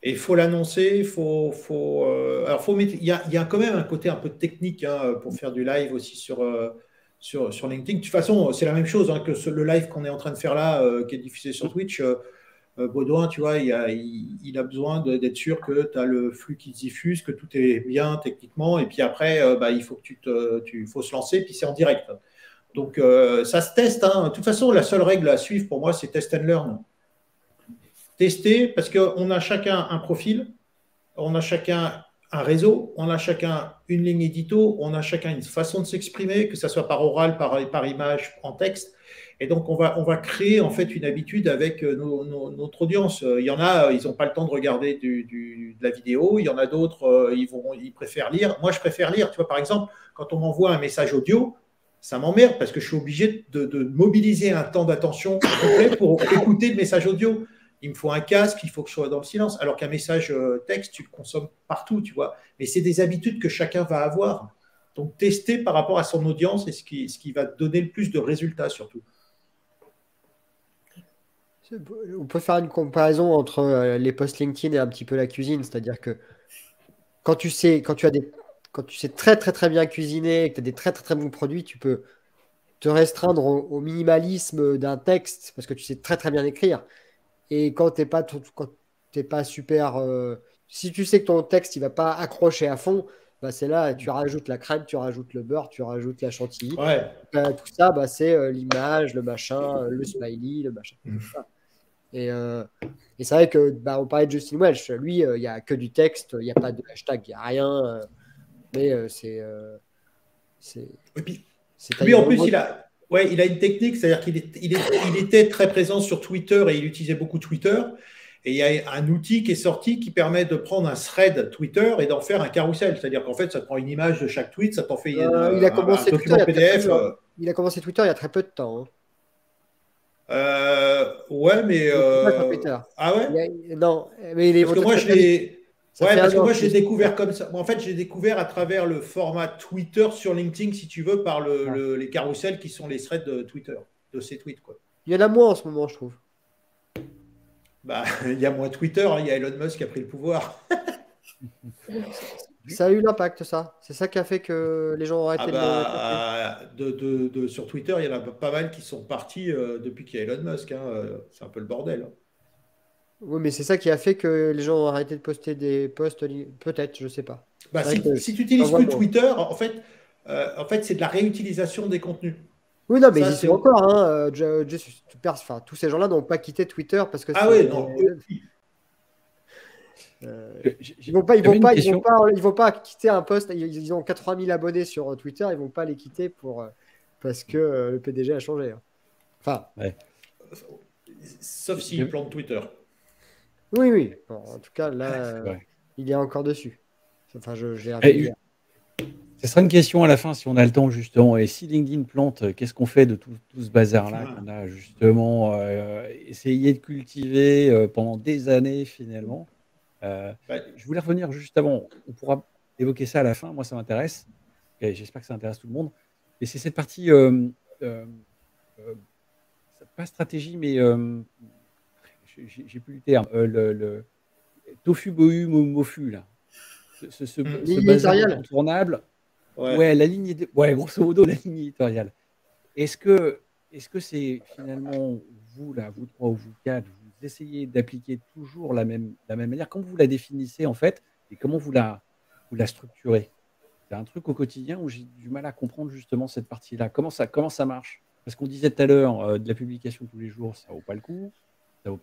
Speaker 5: Et il faut l'annoncer, il y a quand même un côté un peu technique hein, pour faire du live aussi sur LinkedIn. De toute façon, c'est la même chose hein, que le live qu'on est en train de faire là, qui est diffusé sur Twitch. Baudouin, tu vois, il a besoin d'être sûr que tu as le flux qui se diffuse, que tout est bien techniquement. Et puis après, il faut que faut se lancer, puis c'est en direct. Donc, ça se teste. Hein. De toute façon, la seule règle à suivre pour moi, c'est test and learn. Tester, parce qu'on a chacun un profil, on a chacun un réseau, on a chacun une ligne édito, on a chacun une façon de s'exprimer, que ce soit par oral, par image, en texte. Et donc, on va créer en fait une habitude avec notre audience. Il y en a, ils n'ont pas le temps de regarder de la vidéo. Il y en a d'autres, ils préfèrent lire. Moi, je préfère lire. Tu vois, par exemple, quand on m'envoie un message audio, ça m'emmerde parce que je suis obligé de mobiliser un temps d'attention complet pour écouter le message audio. Il me faut un casque, il faut que je sois dans le silence. Alors qu'un message texte, tu le consommes partout, tu vois. Mais c'est des habitudes que chacun va avoir. Donc, tester par rapport à son audience et ce qui va donner le plus de résultats surtout.
Speaker 4: On peut faire une comparaison entre les posts LinkedIn et un petit peu la cuisine. C'est-à-dire que quand tu sais très très très bien cuisiner et que tu as des très très très bons produits, tu peux te restreindre au minimalisme d'un texte parce que tu sais très très bien écrire. Et quand t'es pas super, si tu sais que ton texte il va pas accrocher à fond, c'est là tu rajoutes la crème, tu rajoutes le beurre, tu rajoutes la chantilly.
Speaker 5: Ouais.
Speaker 4: Tout ça, c'est l'image, le machin, le smiley, le machin. Et c'est vrai que on parlait de Justin Welsh, lui, il n'y a que du texte, il n'y a pas de hashtag, il n'y a rien. Mais c'est.
Speaker 5: Et puis, lui, en plus, il a une technique, c'est-à-dire qu'il était très présent sur Twitter et il utilisait beaucoup Twitter. Et il y a un outil qui est sorti qui permet de prendre un thread Twitter et d'en faire un carrousel. C'est-à-dire qu'en fait, ça te prend une image de chaque tweet, ça t'en fait
Speaker 4: Il a commencé
Speaker 5: un
Speaker 4: Twitter
Speaker 5: document PDF.
Speaker 4: Il a commencé Twitter il y a très peu de temps. Hein.
Speaker 5: Ouais, mais.
Speaker 4: Sur Twitter.
Speaker 5: Ah ouais?
Speaker 4: Non, mais il est
Speaker 5: Parce que moi, je l'ai.
Speaker 4: Ça
Speaker 5: Ouais,
Speaker 4: fait
Speaker 5: parce
Speaker 4: un
Speaker 5: que
Speaker 4: an
Speaker 5: moi,
Speaker 4: que
Speaker 5: je l'ai découvert comme ça. Moi, en fait, j'ai découvert à travers le format Twitter sur LinkedIn, si tu veux, par les carousels qui sont les threads de Twitter, de ces tweets, quoi.
Speaker 4: Il y en a moins en ce moment, je trouve.
Speaker 5: Bah, il y a moins Twitter, hein, il y a Elon Musk qui a pris le pouvoir.
Speaker 4: Ça a eu l'impact, ça. C'est ça qui a fait que les gens ont arrêté
Speaker 5: Sur Twitter, il y en a pas mal qui sont partis depuis qu'il y a Elon Musk. Hein, c'est un peu le bordel. Hein.
Speaker 4: Oui, mais c'est ça qui a fait que les gens ont arrêté de poster des posts. Peut-être, je sais pas.
Speaker 5: Bah, si tu n'utilises plus Twitter, en fait c'est de la réutilisation des contenus.
Speaker 4: Oui, non, mais ils y sont encore. Hein. Tous ces gens-là n'ont pas quitté Twitter parce que
Speaker 5: oui, non.
Speaker 4: Ils vont pas quitter un post. Ils ont 80 000 abonnés sur Twitter. Ils vont pas les quitter parce que le PDG a changé. Hein. Enfin.
Speaker 1: Ouais.
Speaker 5: Sauf s'ils plantent Twitter.
Speaker 4: Oui. Bon, en tout cas, là, il est encore dessus. Enfin,
Speaker 1: ce sera une question à la fin, si on a le temps, justement. Et si LinkedIn plante, qu'est-ce qu'on fait de tout ce bazar-là qu'on a justement essayé de cultiver pendant des années, finalement. Je voulais revenir juste avant. On pourra évoquer ça à la fin. Moi, ça m'intéresse. Et j'espère que ça intéresse tout le monde. Et c'est cette partie, pas stratégie, mais j'ai plus le terme. Le tofu, bohu, mofu, là. Ce bazar incontournable. Ouais, la ligne, grosso modo, la ligne éditoriale. Est-ce que c'est finalement vous, là, vous trois ou vous quatre, vous essayez d'appliquer toujours la même manière? Comment vous la définissez en fait et comment vous la structurez? C'est un truc au quotidien où j'ai du mal à comprendre justement cette partie-là. Comment ça marche? Parce qu'on disait tout à l'heure, de la publication tous les jours, ça vaut pas le coup.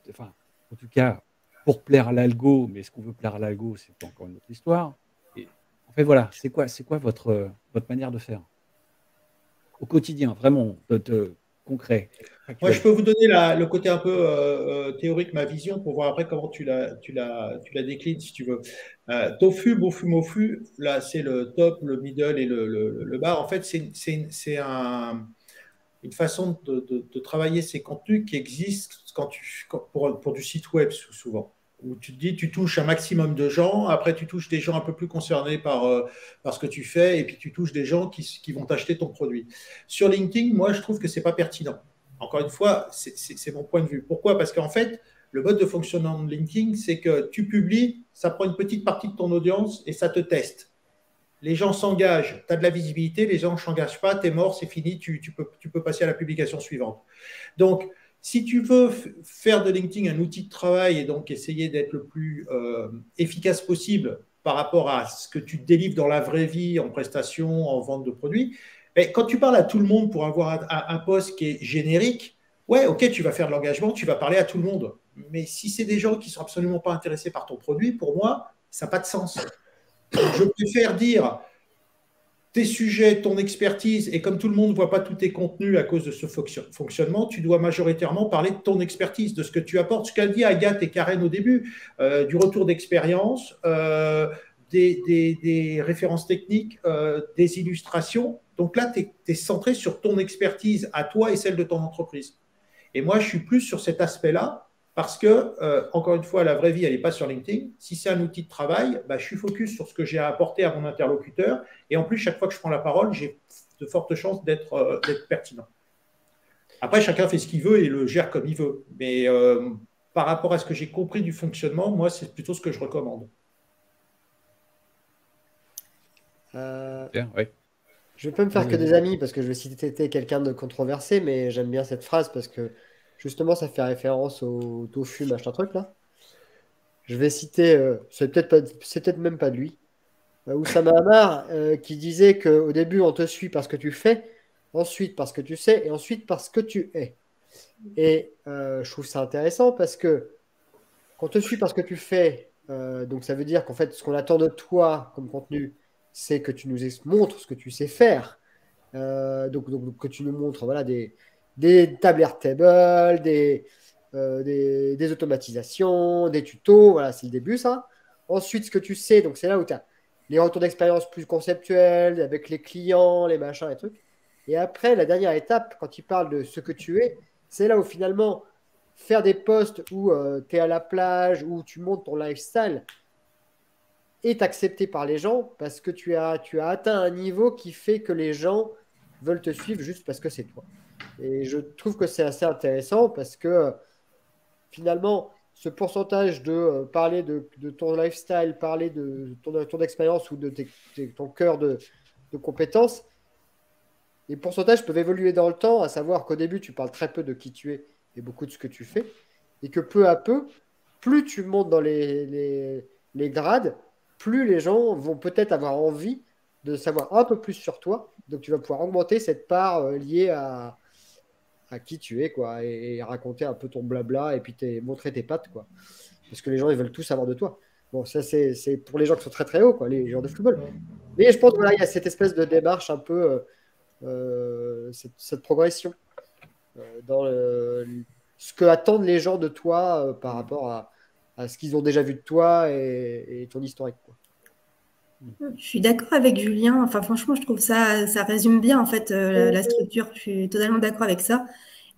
Speaker 1: Enfin, en tout cas, pour plaire à l'algo, mais est-ce qu'on veut plaire à l'algo, c'est encore une autre histoire. Et en fait, voilà, c'est quoi votre manière de faire au quotidien, vraiment concret? Factuel.
Speaker 5: Moi, je peux vous donner le côté un peu théorique, ma vision, pour voir après comment tu la déclines, si tu veux. Tofu, bofu, mofu, là, c'est le top, le middle et le bas. En fait, c'est une façon de travailler ces contenus qui existent pour du site web, souvent. Où tu te dis, tu touches un maximum de gens, après tu touches des gens un peu plus concernés par ce que tu fais, et puis tu touches des gens qui vont t'acheter ton produit. Sur LinkedIn, moi, je trouve que ce n'est pas pertinent. Encore une fois, c'est mon point de vue. Pourquoi? Parce qu'en fait, le mode de fonctionnement de LinkedIn, c'est que tu publies, ça prend une petite partie de ton audience et ça te teste. Les gens s'engagent, tu as de la visibilité, les gens ne s'engagent pas, tu es mort, c'est fini, tu peux passer à la publication suivante. Donc, si tu veux faire de LinkedIn un outil de travail et donc essayer d'être le plus efficace possible par rapport à ce que tu délivres dans la vraie vie, en prestation, en vente de produits, quand tu parles à tout le monde pour avoir un poste qui est générique, ouais, ok, tu vas faire de l'engagement, tu vas parler à tout le monde. Mais si c'est des gens qui ne sont absolument pas intéressés par ton produit, pour moi, ça n'a pas de sens. Je préfère dire tes sujets, ton expertise, et comme tout le monde ne voit pas tous tes contenus à cause de ce fonctionnement, tu dois majoritairement parler de ton expertise, de ce que tu apportes, ce qu'a dit Agathe et Karen au début, du retour d'expérience, des références techniques, des illustrations. Donc là, tu es centré sur ton expertise à toi et celle de ton entreprise. Et moi, je suis plus sur cet aspect-là parce que, encore une fois, la vraie vie, elle n'est pas sur LinkedIn. Si c'est un outil de travail, je suis focus sur ce que j'ai à apporter à mon interlocuteur. Et en plus, chaque fois que je prends la parole, j'ai de fortes chances d'être pertinent. Après, chacun fait ce qu'il veut et le gère comme il veut. Mais par rapport à ce que j'ai compris du fonctionnement, moi, c'est plutôt ce que je recommande.
Speaker 1: Bien, ouais.
Speaker 4: Je ne vais pas me faire que des amis parce que je vais citer quelqu'un de controversé, mais j'aime bien cette phrase parce que justement, ça fait référence au tofu, machin truc là. Je vais citer, c'est peut-être même pas de lui, Oussama Hamar qui disait qu'au début, on te suit parce que tu fais, ensuite parce que tu sais, et ensuite parce que tu es. Et je trouve ça intéressant parce que quand on te suit parce que tu fais, donc ça veut dire qu'en fait, ce qu'on attend de toi comme contenu, c'est que tu nous montres ce que tu sais faire. Donc que tu nous montres voilà, des tables Airtable, des des automatisations, des tutos. Voilà, c'est le début, ça. Ensuite, ce que tu sais, donc c'est là où tu as les retours d'expérience plus conceptuels, avec les clients, les machins, les trucs. Et après, la dernière étape, quand il parle de ce que tu es, c'est là où finalement, faire des posts où tu es à la plage, où tu montes ton lifestyle, est accepté par les gens parce que tu as atteint un niveau qui fait que les gens veulent te suivre juste parce que c'est toi. Et je trouve que c'est assez intéressant parce que finalement, ce pourcentage de parler de ton lifestyle, parler de ton expérience ou de ton cœur de compétences, les pourcentages peuvent évoluer dans le temps, à savoir qu'au début, tu parles très peu de qui tu es et beaucoup de ce que tu fais, et que peu à peu, plus tu montes dans les grades, plus les gens vont peut-être avoir envie de savoir un peu plus sur toi. Donc, tu vas pouvoir augmenter cette part liée à qui tu es, quoi, et raconter un peu ton blabla et puis montrer tes pattes, quoi. Parce que les gens, ils veulent tout savoir de toi. Bon, ça, c'est pour les gens qui sont très, très hauts, quoi, les joueurs de football. Mais je pense qu'il y a cette espèce de démarche un peu, cette progression dans ce que attendent les gens de toi par rapport à ce qu'ils ont déjà vu de toi et ton historique, quoi.
Speaker 2: Je suis d'accord avec Julien. Enfin, franchement, je trouve ça résume bien en fait la structure. Je suis totalement d'accord avec ça.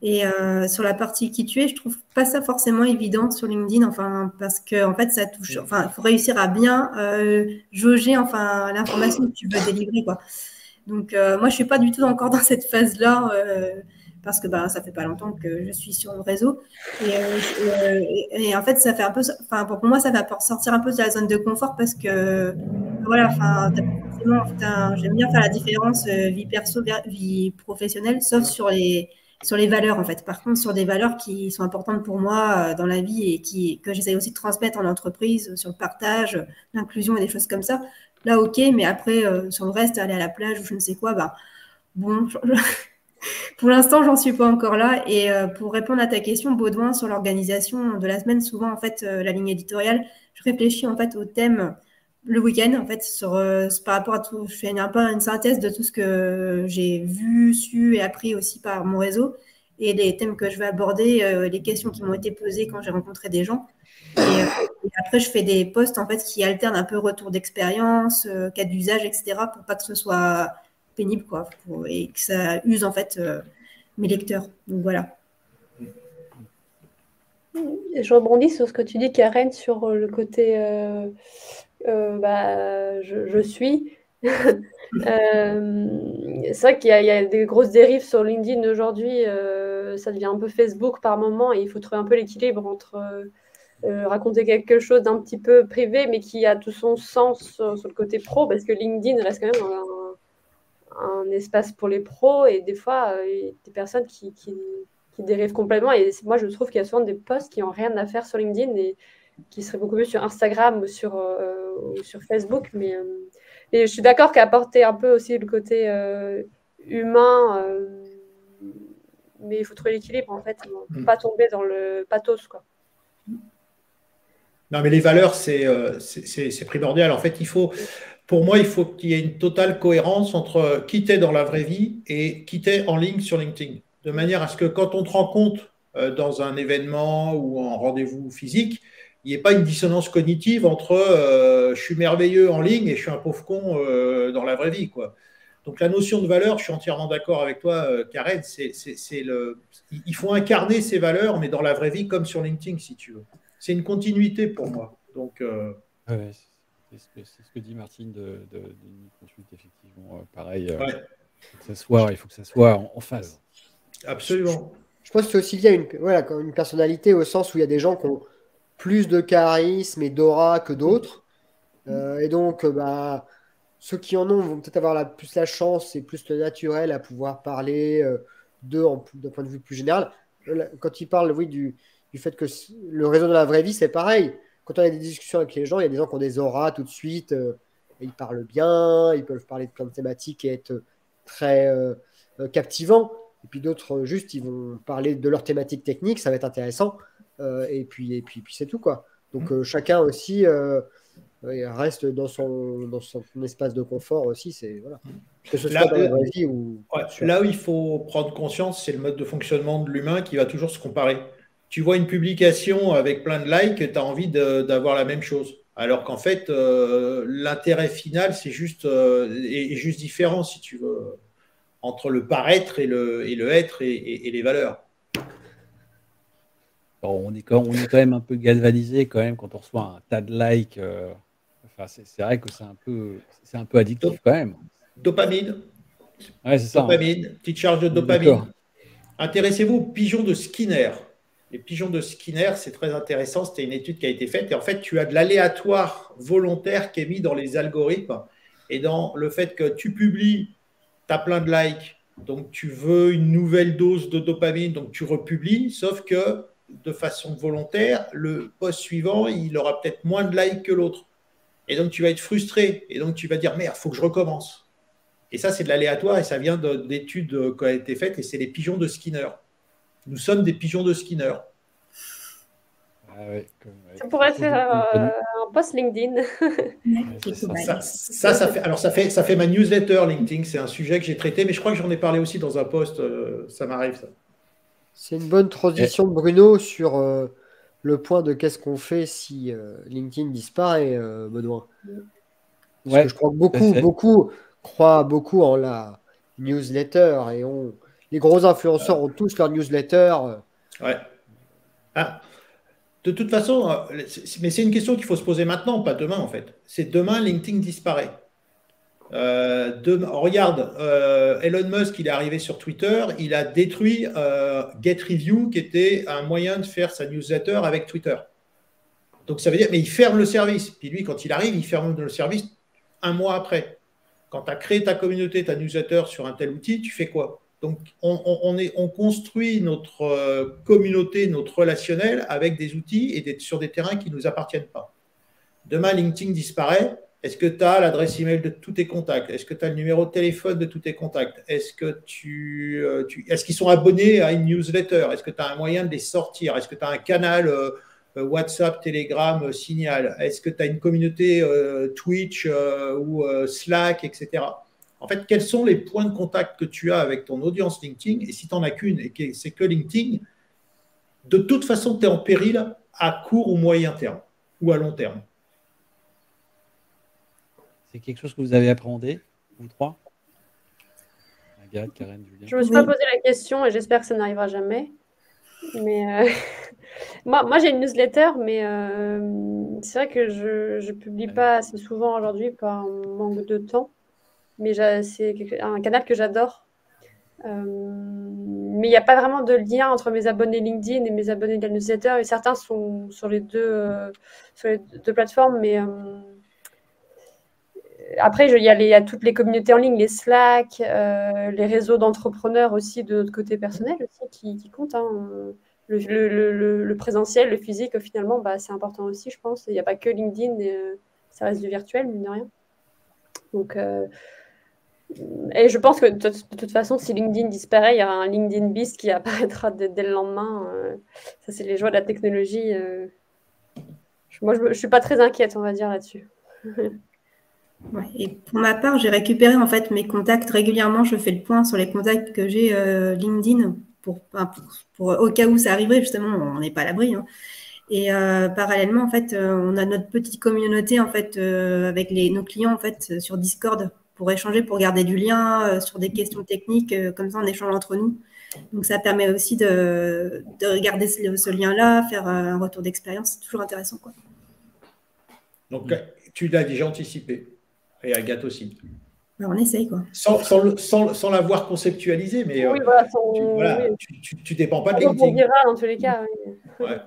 Speaker 2: Et sur la partie qui tu es, je trouve pas ça forcément évident sur LinkedIn. Enfin, parce que en fait, ça touche. Enfin, il faut réussir à bien jauger enfin l'information que tu veux délivrer, quoi. Donc, moi, je suis pas du tout encore dans cette phase-là. Parce que ça fait pas longtemps que je suis sur le réseau. Et en fait, ça fait un peu, enfin, pour moi, ça va sortir un peu de la zone de confort parce que, voilà, enfin, forcément, j'aime bien faire la différence vie perso, vie professionnelle, sauf sur les valeurs, en fait. Par contre, sur des valeurs qui sont importantes pour moi dans la vie et que j'essaie aussi de transmettre en entreprise, sur le partage, l'inclusion et des choses comme ça. Là, ok, mais après, sur le reste, aller à la plage ou je ne sais quoi, bon, pour l'instant, j'en suis pas encore là. Et pour répondre à ta question, Baudouin, sur l'organisation de la semaine, souvent, en fait, la ligne éditoriale, je réfléchis en fait au thème le week-end, en fait, par rapport à tout. Je fais un peu une synthèse de tout ce que j'ai vu, su et appris aussi par mon réseau et les thèmes que je vais aborder, les questions qui m'ont été posées quand j'ai rencontré des gens. Et après, je fais des posts en fait qui alternent un peu retour d'expérience, cas d'usage, etc. pour pas que ce soit pénible, quoi, et que ça use en fait mes lecteurs. Donc voilà.
Speaker 3: Et je rebondis sur ce que tu dis, Karen, sur le côté je suis. C'est vrai qu'il y a des grosses dérives sur LinkedIn aujourd'hui. Ça devient un peu Facebook par moment et il faut trouver un peu l'équilibre entre raconter quelque chose d'un petit peu privé mais qui a tout son sens sur le côté pro parce que LinkedIn reste quand même un espace pour les pros et des fois des personnes qui dérivent complètement et moi je trouve qu'il y a souvent des posts qui n'ont rien à faire sur LinkedIn et qui seraient beaucoup mieux sur Instagram ou sur Facebook et je suis d'accord qu'apporter un peu aussi le côté humain mais il faut trouver l'équilibre en fait pour pas tomber dans le pathos, quoi.
Speaker 5: Non, mais les valeurs, c'est primordial. En fait, pour moi, il faut qu'il y ait une totale cohérence entre qui t'es dans la vraie vie et qui t'es en ligne sur LinkedIn. De manière à ce que quand on te rencontre dans un événement ou en rendez-vous physique, il n'y ait pas une dissonance cognitive entre je suis merveilleux en ligne et je suis un pauvre con dans la vraie vie, quoi. Donc la notion de valeur, je suis entièrement d'accord avec toi, Karen, il faut incarner ces valeurs, mais dans la vraie vie comme sur LinkedIn, si tu veux. C'est une continuité pour moi. Donc,
Speaker 1: ouais, c'est ce que dit Martine de Consult, effectivement. Pareil,
Speaker 5: ouais.
Speaker 1: il faut que ça soit en phase.
Speaker 5: Absolument.
Speaker 4: Je pense que c'est aussi lié à une personnalité au sens où il y a des gens qui ont plus de charisme et d'aura que d'autres. Et donc, ceux qui en ont vont peut-être avoir plus la chance et plus le naturel à pouvoir parler d'eux d'un point de vue plus général. Quand il parle, oui, du fait que le réseau de la vraie vie, c'est pareil. Quand on a des discussions avec les gens, il y a des gens qui ont des auras tout de suite, et ils parlent bien, ils peuvent parler de plein de thématiques et être très captivants. Et puis d'autres, juste, ils vont parler de leur thématique technique, ça va être intéressant. Et puis c'est tout, quoi. Donc chacun aussi reste dans son espace de confort aussi. C'est voilà. Que ce soit dans la vraie vie ou
Speaker 5: là où il faut prendre conscience, c'est le mode de fonctionnement de l'humain qui va toujours se comparer. tu vois une publication avec plein de likes, tu as envie d'avoir la même chose. Alors qu'en fait, l'intérêt final, c'est juste, est juste différent, si tu veux, entre le paraître et le être et les valeurs.
Speaker 1: Bon, on est quand même un peu galvanisé quand même quand on reçoit un tas de likes. Enfin, c'est vrai que c'est un peu addictif quand même.
Speaker 5: Dopamine,
Speaker 1: Ouais, c'est ça. Hein.
Speaker 5: dopamine, petite charge de
Speaker 1: On est d'accord.
Speaker 5: dopamine. Intéressez-vous aux pigeons de Skinner. Les pigeons de Skinner, c'est très intéressant. C'était une étude qui a été faite. Et en fait, tu as de l'aléatoire volontaire qui est mis dans les algorithmes et dans le fait que tu publies, tu as plein de likes, donc tu veux une nouvelle dose de dopamine, donc tu republies, sauf que de façon volontaire, le post suivant, il aura peut-être moins de likes que l'autre. Et donc tu vas être frustré. Et donc tu vas dire, merde, il faut que je recommence. Et ça, c'est de l'aléatoire et ça vient d'études qui ont été faites et c'est les pigeons de Skinner. Nous sommes des pigeons de Skinner.
Speaker 1: Ah ouais,
Speaker 3: ça pourrait faire un post LinkedIn.
Speaker 5: Ça fait ma newsletter LinkedIn. C'est un sujet que j'ai traité, mais je crois que j'en ai parlé aussi dans un post. Ça m'arrive, ça.
Speaker 4: C'est une bonne transition, Bruno, sur le point de qu'est-ce qu'on fait si LinkedIn disparaît, Benoît. Parce que je crois que beaucoup croient beaucoup en la newsletter et les gros influenceurs ont tous leur newsletter.
Speaker 5: Ouais. Ah, de toute façon, mais c'est une question qu'il faut se poser maintenant, pas demain en fait. C'est demain, LinkedIn disparaît. Regarde, Elon Musk, il est arrivé sur Twitter, il a détruit GetReview, qui était un moyen de faire sa newsletter avec Twitter. Donc ça veut dire, mais il ferme le service. Puis lui, quand il arrive, il ferme le service un mois après. Quand tu as créé ta communauté, ta newsletter sur un tel outil, tu fais quoi? Donc on construit notre communauté, notre relationnel avec des outils et sur des terrains qui ne nous appartiennent pas. Demain, LinkedIn disparaît. Est-ce que tu as l'adresse email de tous tes contacts? Est-ce que tu as le numéro de téléphone de tous tes contacts? Est-ce que est-ce qu'ils sont abonnés à une newsletter? Est-ce que tu as un moyen de les sortir? Est-ce que tu as un canal WhatsApp, Telegram, Signal? Est-ce que tu as une communauté Twitch ou Slack, etc. En fait, quels sont les points de contact que tu as avec ton audience LinkedIn? Et si tu n'en as qu'une et que c'est que LinkedIn, de toute façon, tu es en péril à court ou moyen terme ou à long terme.
Speaker 1: C'est quelque chose que vous avez appréhendé, vous trois? Agathe, Karen, Julien.
Speaker 3: Je ne me suis pas posé la question et j'espère que ça n'arrivera jamais. Mais moi j'ai une newsletter, mais c'est vrai que je ne publie pas assez souvent aujourd'hui par manque de temps. Mais c'est un canal que j'adore. Mais il n'y a pas vraiment de lien entre mes abonnés LinkedIn et mes abonnés de la newsletter. Et certains sont sur les deux plateformes, mais après, il y a toutes les communautés en ligne, les Slack, les réseaux d'entrepreneurs aussi de notre côté personnel aussi qui comptent. Hein. Le présentiel, le physique, finalement, c'est important aussi, je pense. Il n'y a pas que LinkedIn, ça reste du virtuel, mine de rien. Donc, et je pense que de toute façon, si LinkedIn disparaît, il y aura un LinkedIn Beast qui apparaîtra dès le lendemain. Ça, c'est les joies de la technologie. Moi, je ne suis pas très inquiète, on va dire, là-dessus.
Speaker 2: Ouais, et pour ma part, j'ai récupéré en fait mes contacts régulièrement. Je fais le point sur les contacts que j'ai LinkedIn pour au cas où ça arriverait. Justement, on n'est pas à l'abri. Hein. Et parallèlement, en fait, on a notre petite communauté en fait avec nos clients en fait sur Discord pour échanger, pour garder du lien sur des questions techniques. Comme ça, on échange entre nous. Donc, ça permet aussi de regarder ce lien-là, faire un retour d'expérience. C'est toujours intéressant, quoi.
Speaker 5: Donc, tu l'as déjà anticipé. Et Agathe aussi.
Speaker 2: On essaye, quoi.
Speaker 5: Sans l'avoir conceptualisé, mais
Speaker 3: oui,
Speaker 5: tu dépends pas de
Speaker 3: LinkedIn.
Speaker 5: LinkedIn.
Speaker 3: On dira dans tous les cas. Oui.
Speaker 5: Ouais.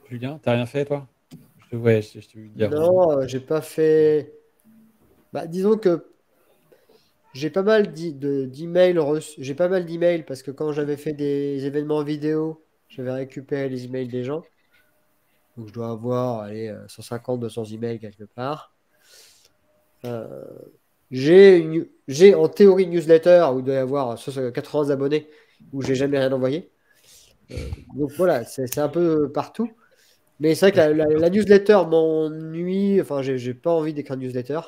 Speaker 1: Julien, tu n'as rien fait, toi? Je te dire.
Speaker 4: Non, j'ai pas fait. Disons que j'ai pas mal d'emails reçus. J'ai pas mal d'emails parce que quand j'avais fait des événements vidéo, j'avais récupéré les emails des gens. Donc je dois avoir 150, 200 emails quelque part. J'ai en théorie une newsletter où il doit y avoir 80 abonnés où j'ai jamais rien envoyé. Donc voilà, c'est un peu partout. Mais c'est vrai que la newsletter m'ennuie. Enfin, j'ai pas envie d'écrire une newsletter.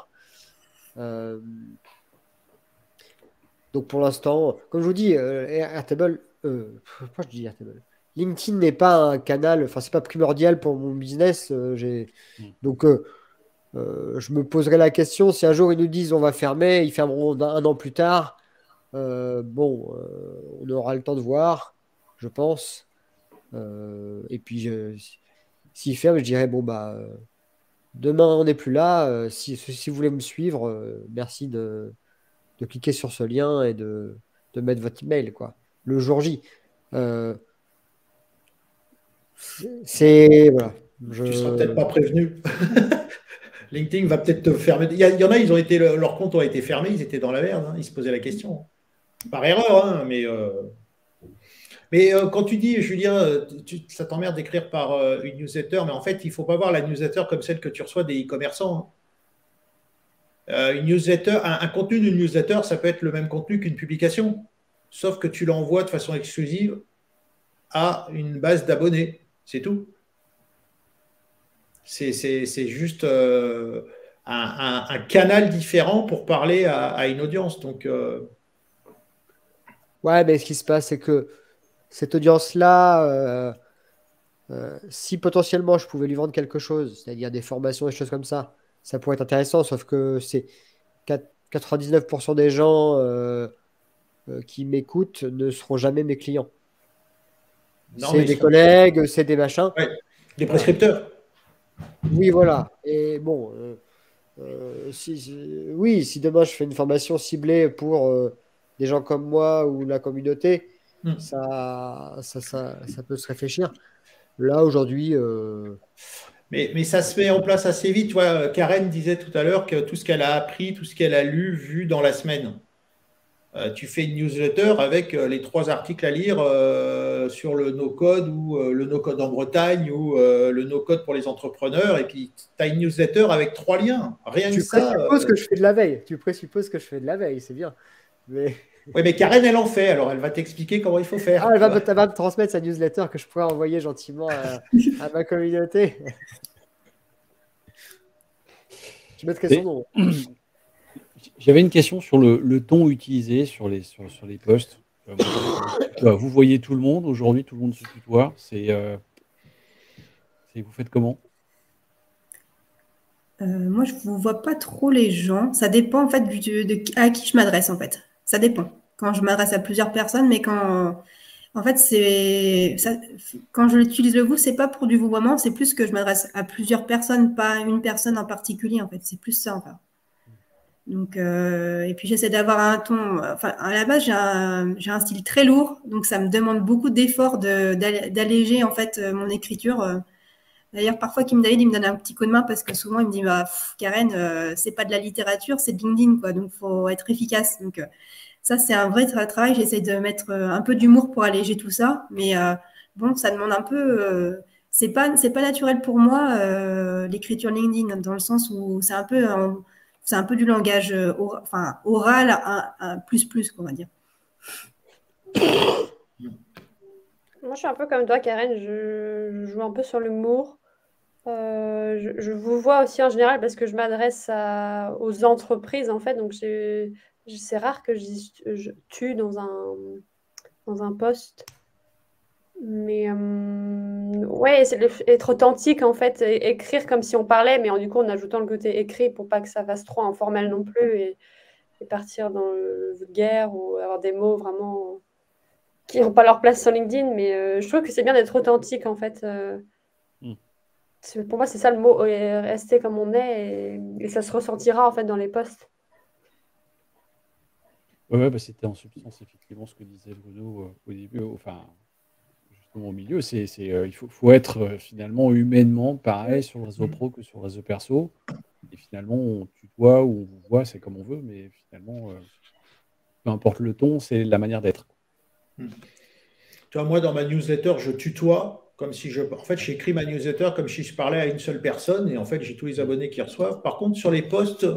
Speaker 4: Donc pour l'instant, comme je vous dis, Airtable, pourquoi je dis Airtable? LinkedIn n'est pas un canal, enfin, c'est pas primordial pour mon business. Donc, je me poserai la question si un jour ils nous disent on va fermer, ils fermeront un an plus tard. On aura le temps de voir, je pense. Et puis, s'ils ferment, je dirais bon, bah, demain on n'est plus là. Si vous voulez me suivre, merci de cliquer sur ce lien et de mettre votre email, quoi. Le jour J. Voilà.
Speaker 5: Tu seras peut-être pas prévenu. LinkedIn va peut-être te fermer. Il y en a, leurs comptes ont été fermés, ils étaient dans la merde, hein, ils se posaient la question. Par erreur, hein, mais quand tu dis, Julien, ça t'emmerde d'écrire par une newsletter, mais en fait, il ne faut pas voir la newsletter comme celle que tu reçois des e-commerçants. Hein. Une newsletter, un contenu d'une newsletter, ça peut être le même contenu qu'une publication, sauf que tu l'envoies de façon exclusive à une base d'abonnés. C'est tout. C'est juste un canal différent pour parler à une audience. Donc,
Speaker 4: ouais, mais ce qui se passe, c'est que cette audience-là, si potentiellement je pouvais lui vendre quelque chose, c'est-à-dire des formations et des choses comme ça pourrait être intéressant, sauf que c'est 99% des gens qui m'écoutent ne seront jamais mes clients. C'est des collègues, c'est des machins.
Speaker 5: Ouais, des prescripteurs.
Speaker 4: Oui, voilà. Et bon, si demain je fais une formation ciblée pour des gens comme moi ou la communauté, ça peut se réfléchir. Là, aujourd'hui.
Speaker 5: Mais ça se met en place assez vite. Tu vois, Karen disait tout à l'heure que tout ce qu'elle a appris, tout ce qu'elle a lu, vu dans la semaine. Tu fais une newsletter avec les 3 articles à lire sur le no-code ou le no-code en Bretagne ou le no-code pour les entrepreneurs. Et puis, tu as une newsletter avec 3 liens. Rien que ça.
Speaker 4: Tu présupposes que je fais de la veille. Tu présupposes que je fais de la veille, c'est bien. Mais...
Speaker 5: Oui, mais Karen, elle en fait. Alors, elle va t'expliquer comment il faut faire.
Speaker 4: Elle va me transmettre sa newsletter que je pourrais envoyer gentiment à ma communauté. Je mettrai son nom.
Speaker 1: J'avais une question sur le ton utilisé sur les posts. Vous voyez tout le monde. Aujourd'hui, tout le monde se tutoie. Vous faites comment?
Speaker 2: Moi, je ne vois pas trop les gens. Ça dépend en fait à qui je m'adresse en fait. Ça dépend. Quand je m'adresse à plusieurs personnes, mais quand je l'utilise le vous, c'est pas pour du vouvoiement, c'est plus que je m'adresse à plusieurs personnes, pas à une personne en particulier en fait. C'est plus ça en fait. Donc, et puis j'essaie d'avoir un ton. Enfin, à la base, j'ai un style très lourd, donc ça me demande beaucoup d'efforts d'alléger en fait mon écriture. D'ailleurs, parfois, Kim David, il me donne un petit coup de main parce que souvent, il me dit bah, Karen, c'est pas de la littérature, c'est de LinkedIn, quoi. Donc, il faut être efficace. Donc, ça, c'est un vrai travail. J'essaie de mettre un peu d'humour pour alléger tout ça. Mais bon, ça demande un peu. C'est pas naturel pour moi, l'écriture LinkedIn, dans le sens où c'est un peu du langage oral, un plus, on va dire.
Speaker 3: Moi, je suis un peu comme toi, Karen. Je joue un peu sur l'humour. Je vous vois aussi en général parce que je m'adresse aux entreprises, en fait. Donc, c'est rare que je tue dans un post. Mais ouais, c'est être authentique, en fait. Écrire comme si on parlait, mais du coup, en ajoutant le côté écrit pour pas que ça fasse trop informel non plus et partir dans le vulgaire ou avoir des mots vraiment qui n'ont pas leur place sur LinkedIn. Mais je trouve que c'est bien d'être authentique, en fait. Pour moi, c'est ça le mot, rester comme on est et ça se ressentira en fait dans les posts.
Speaker 1: Ouais, bah, c'était en substance effectivement ce que disait Bruno au début, enfin justement au milieu. Il faut être finalement humainement pareil sur le réseau pro que sur le réseau perso. Et finalement, on tutoie ou on vous voit, c'est comme on veut, mais finalement, peu importe le ton, c'est la manière d'être.
Speaker 5: Tu vois, moi, dans ma newsletter, je tutoie. En fait, j'écris ma newsletter comme si je parlais à une seule personne et en fait, j'ai tous les abonnés qui reçoivent. Par contre, sur les posts,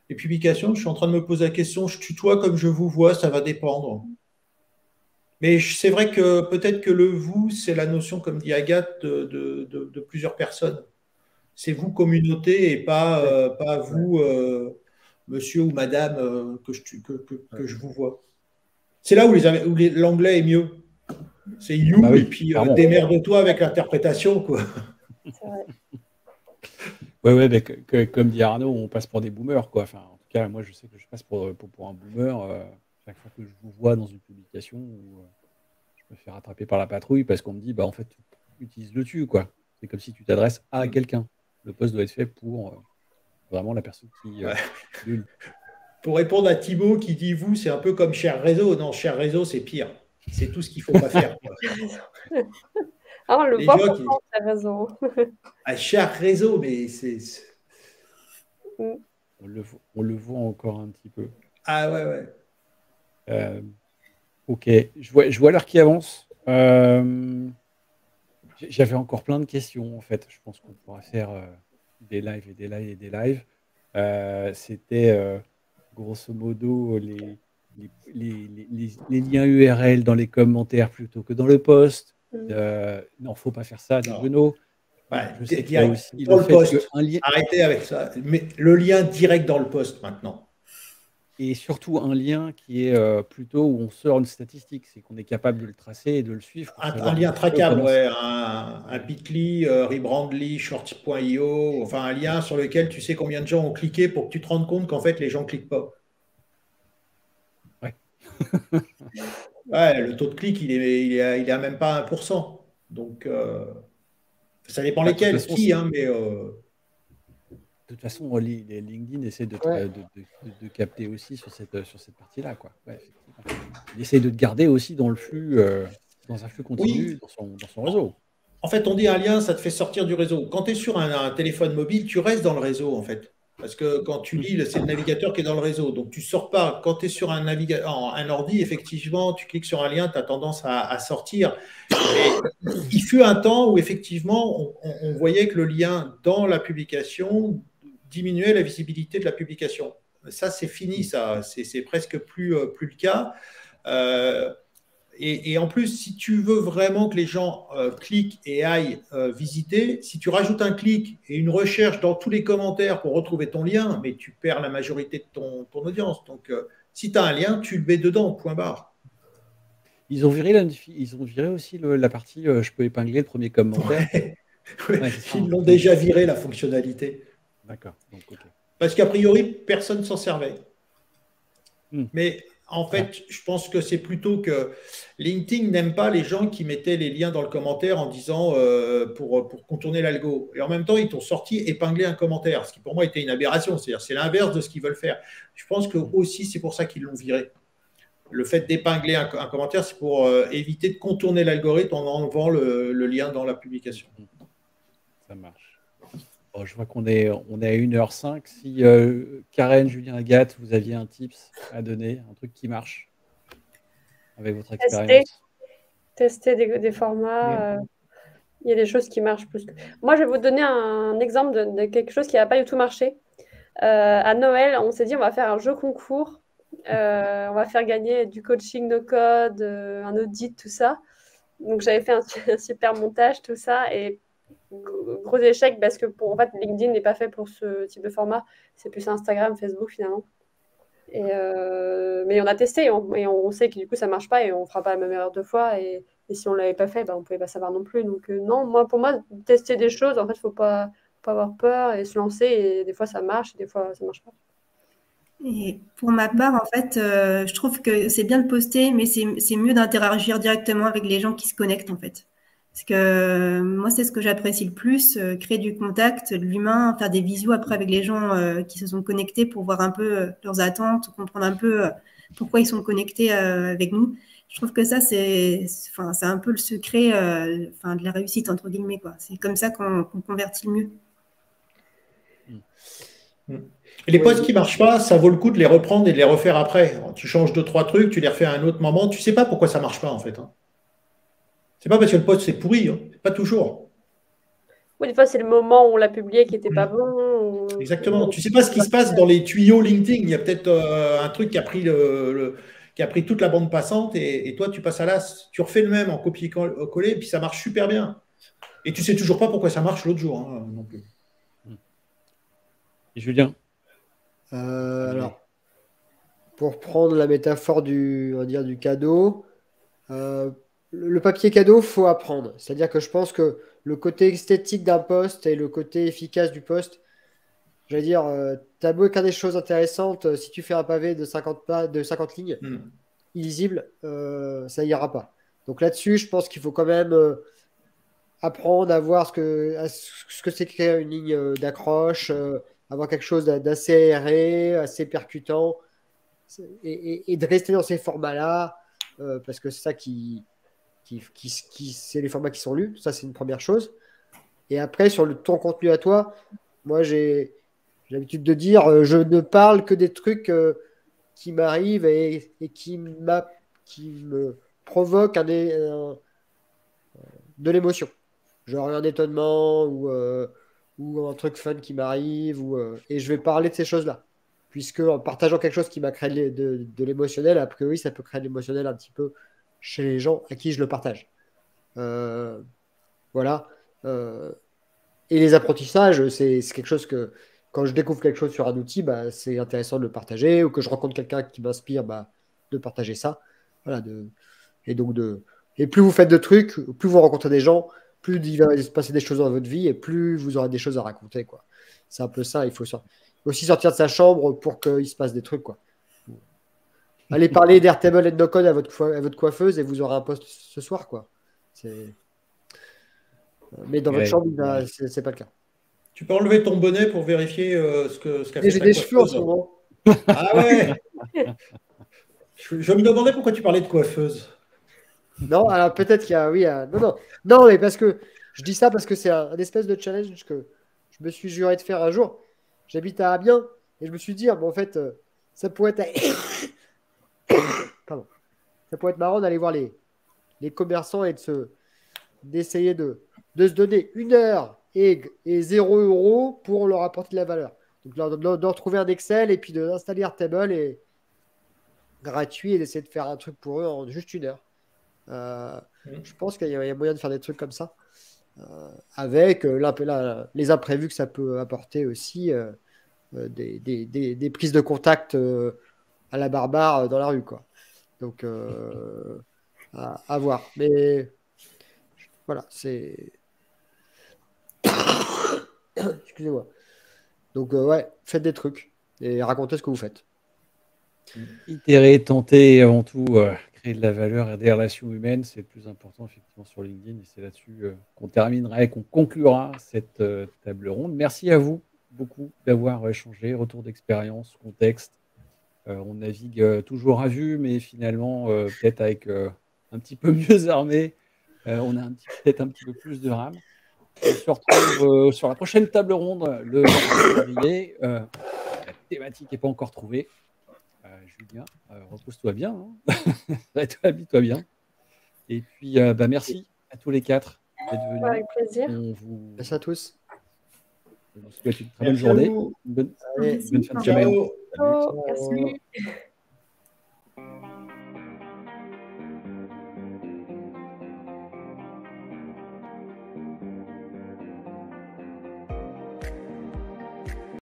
Speaker 5: les publications, je suis en train de me poser la question, je tutoie comme je vous vois, ça va dépendre. Mais c'est vrai que peut-être que le vous, c'est la notion, comme dit Agathe, de plusieurs personnes. C'est vous, communauté, et pas vous, monsieur ou madame, que je vous vois. C'est là où l'anglais est mieux. C'est you,
Speaker 1: Bah oui,
Speaker 5: et puis
Speaker 1: clairement.
Speaker 5: démerde-toi avec l'interprétation, quoi.
Speaker 3: C'est vrai.
Speaker 1: Ouais, mais comme dit Arnaud, on passe pour des boomers, quoi. Enfin, en tout cas, moi, je sais que je passe pour un boomer chaque fois que je vous vois dans une publication où je me fais rattraper par la patrouille parce qu'on me dit, bah, en fait, utilise-le tu, quoi. C'est comme si tu t'adresses à quelqu'un. Le poste doit être fait pour vraiment la personne qui
Speaker 5: Ouais.
Speaker 1: le lit.
Speaker 5: Pour répondre à Thibaut qui dit vous, c'est un peu comme cher réseau. Non, cher réseau, c'est pire. C'est tout ce qu'il ne faut pas faire, quoi.
Speaker 3: Ah, on le
Speaker 5: Les
Speaker 3: voit
Speaker 5: gens qui.
Speaker 3: pourtant, tu as raison.
Speaker 5: Ah, cher réseau, mais c'est.
Speaker 3: Mm.
Speaker 1: On le voit encore un petit peu.
Speaker 5: Ah ouais, ouais.
Speaker 1: Ok, je vois l'heure qui avance. J'avais encore plein de questions, en fait. Je pense qu'on pourra faire des lives et des lives et des lives. C'était grosso modo les liens URL dans les commentaires plutôt que dans le post. Non, faut pas faire ça, dit
Speaker 5: Non.
Speaker 1: Bruno.
Speaker 5: Ouais,
Speaker 1: Je sais qu'il y a aussi
Speaker 5: dans
Speaker 1: le
Speaker 5: le
Speaker 1: fait
Speaker 5: post.
Speaker 1: qu'un lien,
Speaker 5: Arrêtez avec ça. Mais le lien direct dans le post maintenant.
Speaker 1: et surtout un lien qui est plutôt où on sort une statistique, c'est qu'on est capable de le tracer et de le suivre pour savoir
Speaker 5: Un
Speaker 1: un
Speaker 5: lien
Speaker 1: petit peu
Speaker 5: traquable,
Speaker 1: comment
Speaker 5: ouais. Un Bitly, Rebrandly, Short.io, enfin un lien sur lequel tu sais combien de gens ont cliqué pour que tu te rendes compte qu'en fait les gens ne cliquent pas.
Speaker 1: Ouais.
Speaker 5: Ouais, le taux de clic, il est à même pas 1%. Donc, ça dépend
Speaker 1: Bah, de toute
Speaker 5: lesquels,
Speaker 1: façon,
Speaker 5: qui, hein, mais
Speaker 1: de toute façon, les LinkedIn essaie
Speaker 4: Ouais.
Speaker 1: de capter aussi sur cette partie-là, quoi. Ouais, effectivement. Il essaie de te garder aussi dans le flux, dans un flux
Speaker 5: oui.
Speaker 1: continu, dans son réseau.
Speaker 5: En fait, on dit un lien, ça te fait sortir du réseau. Quand tu es sur un téléphone mobile, tu restes dans le réseau, en fait. Parce que quand tu lis, c'est le navigateur qui est dans le réseau. Donc, tu ne sors pas. Quand tu es sur un ordi, effectivement, tu cliques sur un lien, tu as tendance à sortir. Mais il fut un temps où, effectivement, on voyait que le lien dans la publication diminuait la visibilité de la publication. Ça, c'est fini, ça. C'est presque plus le cas. Et en plus, si tu veux vraiment que les gens cliquent et aillent visiter, si tu rajoutes un clic et une recherche dans tous les commentaires pour retrouver ton lien, mais tu perds la majorité de ton audience. Donc, si tu as un lien, tu le mets dedans, point barre.
Speaker 1: Ils ont viré aussi la partie je peux épingler le premier commentaire.
Speaker 5: Ouais,
Speaker 1: Ouais, c'est ça,
Speaker 5: ils
Speaker 1: hein.
Speaker 5: l'ont déjà viré, la fonctionnalité.
Speaker 1: D'accord. Donc, ok.
Speaker 5: Parce qu'a priori, personne ne s'en servait.
Speaker 1: Hmm.
Speaker 5: Mais en
Speaker 1: Voilà.
Speaker 5: fait, je pense que c'est plutôt que LinkedIn n'aime pas les gens qui mettaient les liens dans le commentaire en disant pour contourner l'algo. Et en même temps, ils t'ont sorti épingler un commentaire, ce qui pour moi était une aberration. C'est-à-dire, c'est l'inverse de ce qu'ils veulent faire. Je pense que aussi, c'est pour ça qu'ils l'ont viré. Le fait d'épingler un commentaire, c'est pour éviter de contourner l'algorithme en enlevant le lien dans la publication.
Speaker 1: Ça marche. Bon, je vois qu'on est à 1h05. Si Karen, Julien, Agathe, vous aviez un tips à donner, un truc qui marche avec votre expérience.
Speaker 3: Tester des formats. Il y a des choses qui marchent plus que. Moi, je vais vous donner un exemple de quelque chose qui n'a pas du tout marché. À Noël, on s'est dit on va faire un jeu concours. On va faire gagner du coaching no code, un audit, tout ça. Donc j'avais fait un super montage, tout ça, et gros échec parce que en fait LinkedIn n'est pas fait pour ce type de format. C'est plus Instagram, Facebook finalement. Mais on a testé et on sait que du coup ça marche pas et on fera pas la même erreur deux fois. Et si on l'avait pas fait, on pouvait pas savoir non plus. Donc non, pour moi, tester des choses, en fait, faut pas avoir peur et se lancer. Et des fois ça marche, et des fois ça marche pas.
Speaker 2: Et pour ma part, en fait, je trouve que c'est bien de poster, mais c'est mieux d'interagir directement avec les gens qui se connectent, en fait. Parce que moi, c'est ce que j'apprécie le plus, créer du contact, de l'humain, faire des visios après avec les gens qui se sont connectés pour voir un peu leurs attentes, comprendre un peu pourquoi ils sont connectés avec nous. Je trouve que ça, c'est un peu le secret de la réussite, entre guillemets, quoi. C'est comme ça qu'on convertit le mieux.
Speaker 5: Et les posts qui ne marchent pas, ça vaut le coup de les reprendre et de les refaire après. Tu changes deux, trois trucs, tu les refais à un autre moment. Tu ne sais pas pourquoi ça ne marche pas, en fait. C'est pas parce que le post c'est pourri, hein. Pas toujours.
Speaker 3: Oui, des fois c'est le moment où on l'a publié qui n'était pas bon.
Speaker 5: Exactement. Tu ne sais pas ce qui se passe dans les tuyaux LinkedIn. Il y a peut-être un truc qui a pris qui a pris toute la bande passante et toi tu passes à l'as. Tu refais le même en copier-coller et puis ça marche super bien. Et tu ne sais toujours pas pourquoi ça marche l'autre jour non plus.
Speaker 1: Et Julien?
Speaker 4: Alors, pour prendre la métaphore on va dire, du cadeau, le papier cadeau, faut apprendre. C'est-à-dire que je pense que le côté esthétique d'un post et le côté efficace du post, j'allais dire, tu as beau écrire des choses intéressantes, si tu fais un pavé de 50 lignes, illisible, ça ira pas. Donc là-dessus, je pense qu'il faut quand même apprendre à voir ce que c'est qu'écrire une ligne d'accroche, avoir quelque chose d'assez aéré, assez percutant, et de rester dans ces formats-là, parce que c'est ça c'est les formats qui sont lus. Ça, c'est une première chose. Et après, sur ton contenu à toi, moi, j'ai l'habitude de dire, je ne parle que des trucs qui m'arrivent et qui me provoquent de l'émotion. Genre un étonnement ou un truc fun qui m'arrive. Et je vais parler de ces choses-là. Puisque en partageant quelque chose qui m'a créé de l'émotionnel, a priori, ça peut créer de l'émotionnel un petit peu chez les gens à qui je le partage. Voilà. Et les apprentissages, c'est quelque chose que quand je découvre quelque chose sur un outil, bah, c'est intéressant de le partager, ou que je rencontre quelqu'un qui m'inspire, bah, de partager ça. Voilà, et plus vous faites de trucs, plus vous rencontrez des gens, plus il va se passer des choses dans votre vie et plus vous aurez des choses à raconter, quoi. C'est un peu ça, il faut aussi sortir de sa chambre pour qu'il se passe des trucs, quoi. Allez parler d'Airtable et de no-code à votre coiffeuse et vous aurez un post ce soir, quoi. Mais dans votre chambre, c'est pas le cas.
Speaker 5: Tu peux enlever ton bonnet pour vérifier ce qu'a fait
Speaker 4: J'ai
Speaker 5: ta
Speaker 4: des cheveux en ce
Speaker 5: coiffeuse.
Speaker 4: moment.
Speaker 5: Ah ouais. Je me demandais pourquoi tu parlais de coiffeuse.
Speaker 4: Non, alors peut-être qu'il y a. Oui, non, mais parce que je dis ça parce que c'est un espèce de challenge que je me suis juré de faire un jour. J'habite à Amiens et je me suis dit, en fait, ça pourrait être. Pardon. Ça pourrait être marrant d'aller voir les commerçants et d'essayer de se donner 1 heure et 0 € pour leur apporter de la valeur. Donc, de retrouver un Excel et puis d'installer Airtable et gratuit et d'essayer de faire un truc pour eux en juste 1 heure. Je pense qu'il y a moyen de faire des trucs comme ça avec les imprévus que ça peut apporter aussi, des prises de contact à la barbare dans la rue, quoi. Donc à voir, mais voilà, c'est excusez-moi. Donc ouais, faites des trucs et racontez ce que vous faites.
Speaker 1: Itérer, tenter et avant tout créer de la valeur et des relations humaines, c'est le plus important effectivement sur LinkedIn et c'est là-dessus qu'on terminera et qu'on conclura cette table ronde. Merci à vous beaucoup d'avoir échangé, retour d'expérience, contexte. On navigue toujours à vue, mais finalement peut-être avec un petit peu mieux armé, on a peut-être un petit peu plus de rame. On se retrouve sur la prochaine table ronde le 20 février. La thématique n'est pas encore trouvée. Julien, repose-toi bien. Hein. Habille-toi bien. Et puis, merci à tous les 4 d'être venus.
Speaker 3: Avec plaisir.
Speaker 4: Merci à tous.
Speaker 1: On vous souhaite une très bonne journée. Une bonne fin de semaine.
Speaker 5: Ciao.
Speaker 3: Merci.